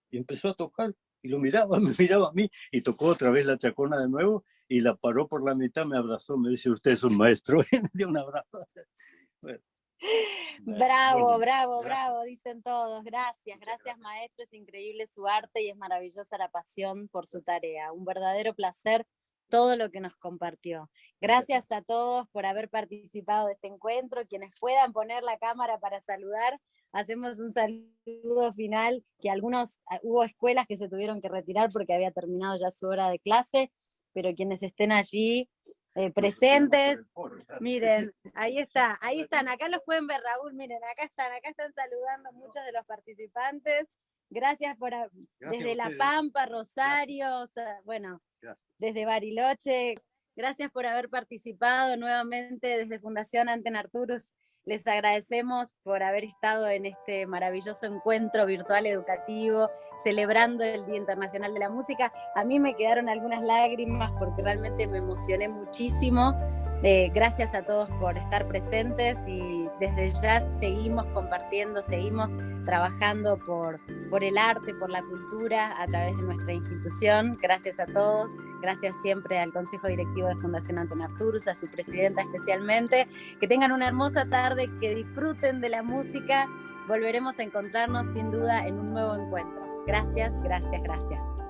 Y empezó a tocar y lo miraba, me miraba a mí y tocó otra vez la Chacona de nuevo y la paró por la mitad, me abrazó, me dice, usted es un maestro, y me dio un abrazo. Bueno, bravo, dicen todos. Gracias maestro, es increíble su arte y es maravillosa la pasión por su tarea. Un verdadero placer todo lo que nos compartió. Gracias a todos por haber participado de este encuentro. Quienes puedan poner la cámara para saludar, hacemos un saludo final, que hubo escuelas que se tuvieron que retirar porque había terminado ya su hora de clase, pero quienes estén allí presentes, miren, ahí están, acá los pueden ver, Raúl, miren, acá están saludando muchos de los participantes. Gracias desde La Pampa, Rosario, bueno, desde Bariloche. Gracias por haber participado nuevamente desde Fundación Anten Arturus. Les agradecemos por haber estado en este maravilloso encuentro virtual educativo, celebrando el Día Internacional de la Música. A mí me quedaron algunas lágrimas porque realmente me emocioné muchísimo. Gracias a todos por estar presentes y desde ya seguimos compartiendo, seguimos trabajando por el arte, por la cultura a través de nuestra institución. Gracias a todos, gracias siempre al Consejo Directivo de Fundación Anten Arturus, a su presidenta especialmente. Que tengan una hermosa tarde, que disfruten de la música. Volveremos a encontrarnos sin duda en un nuevo encuentro. Gracias, gracias, gracias.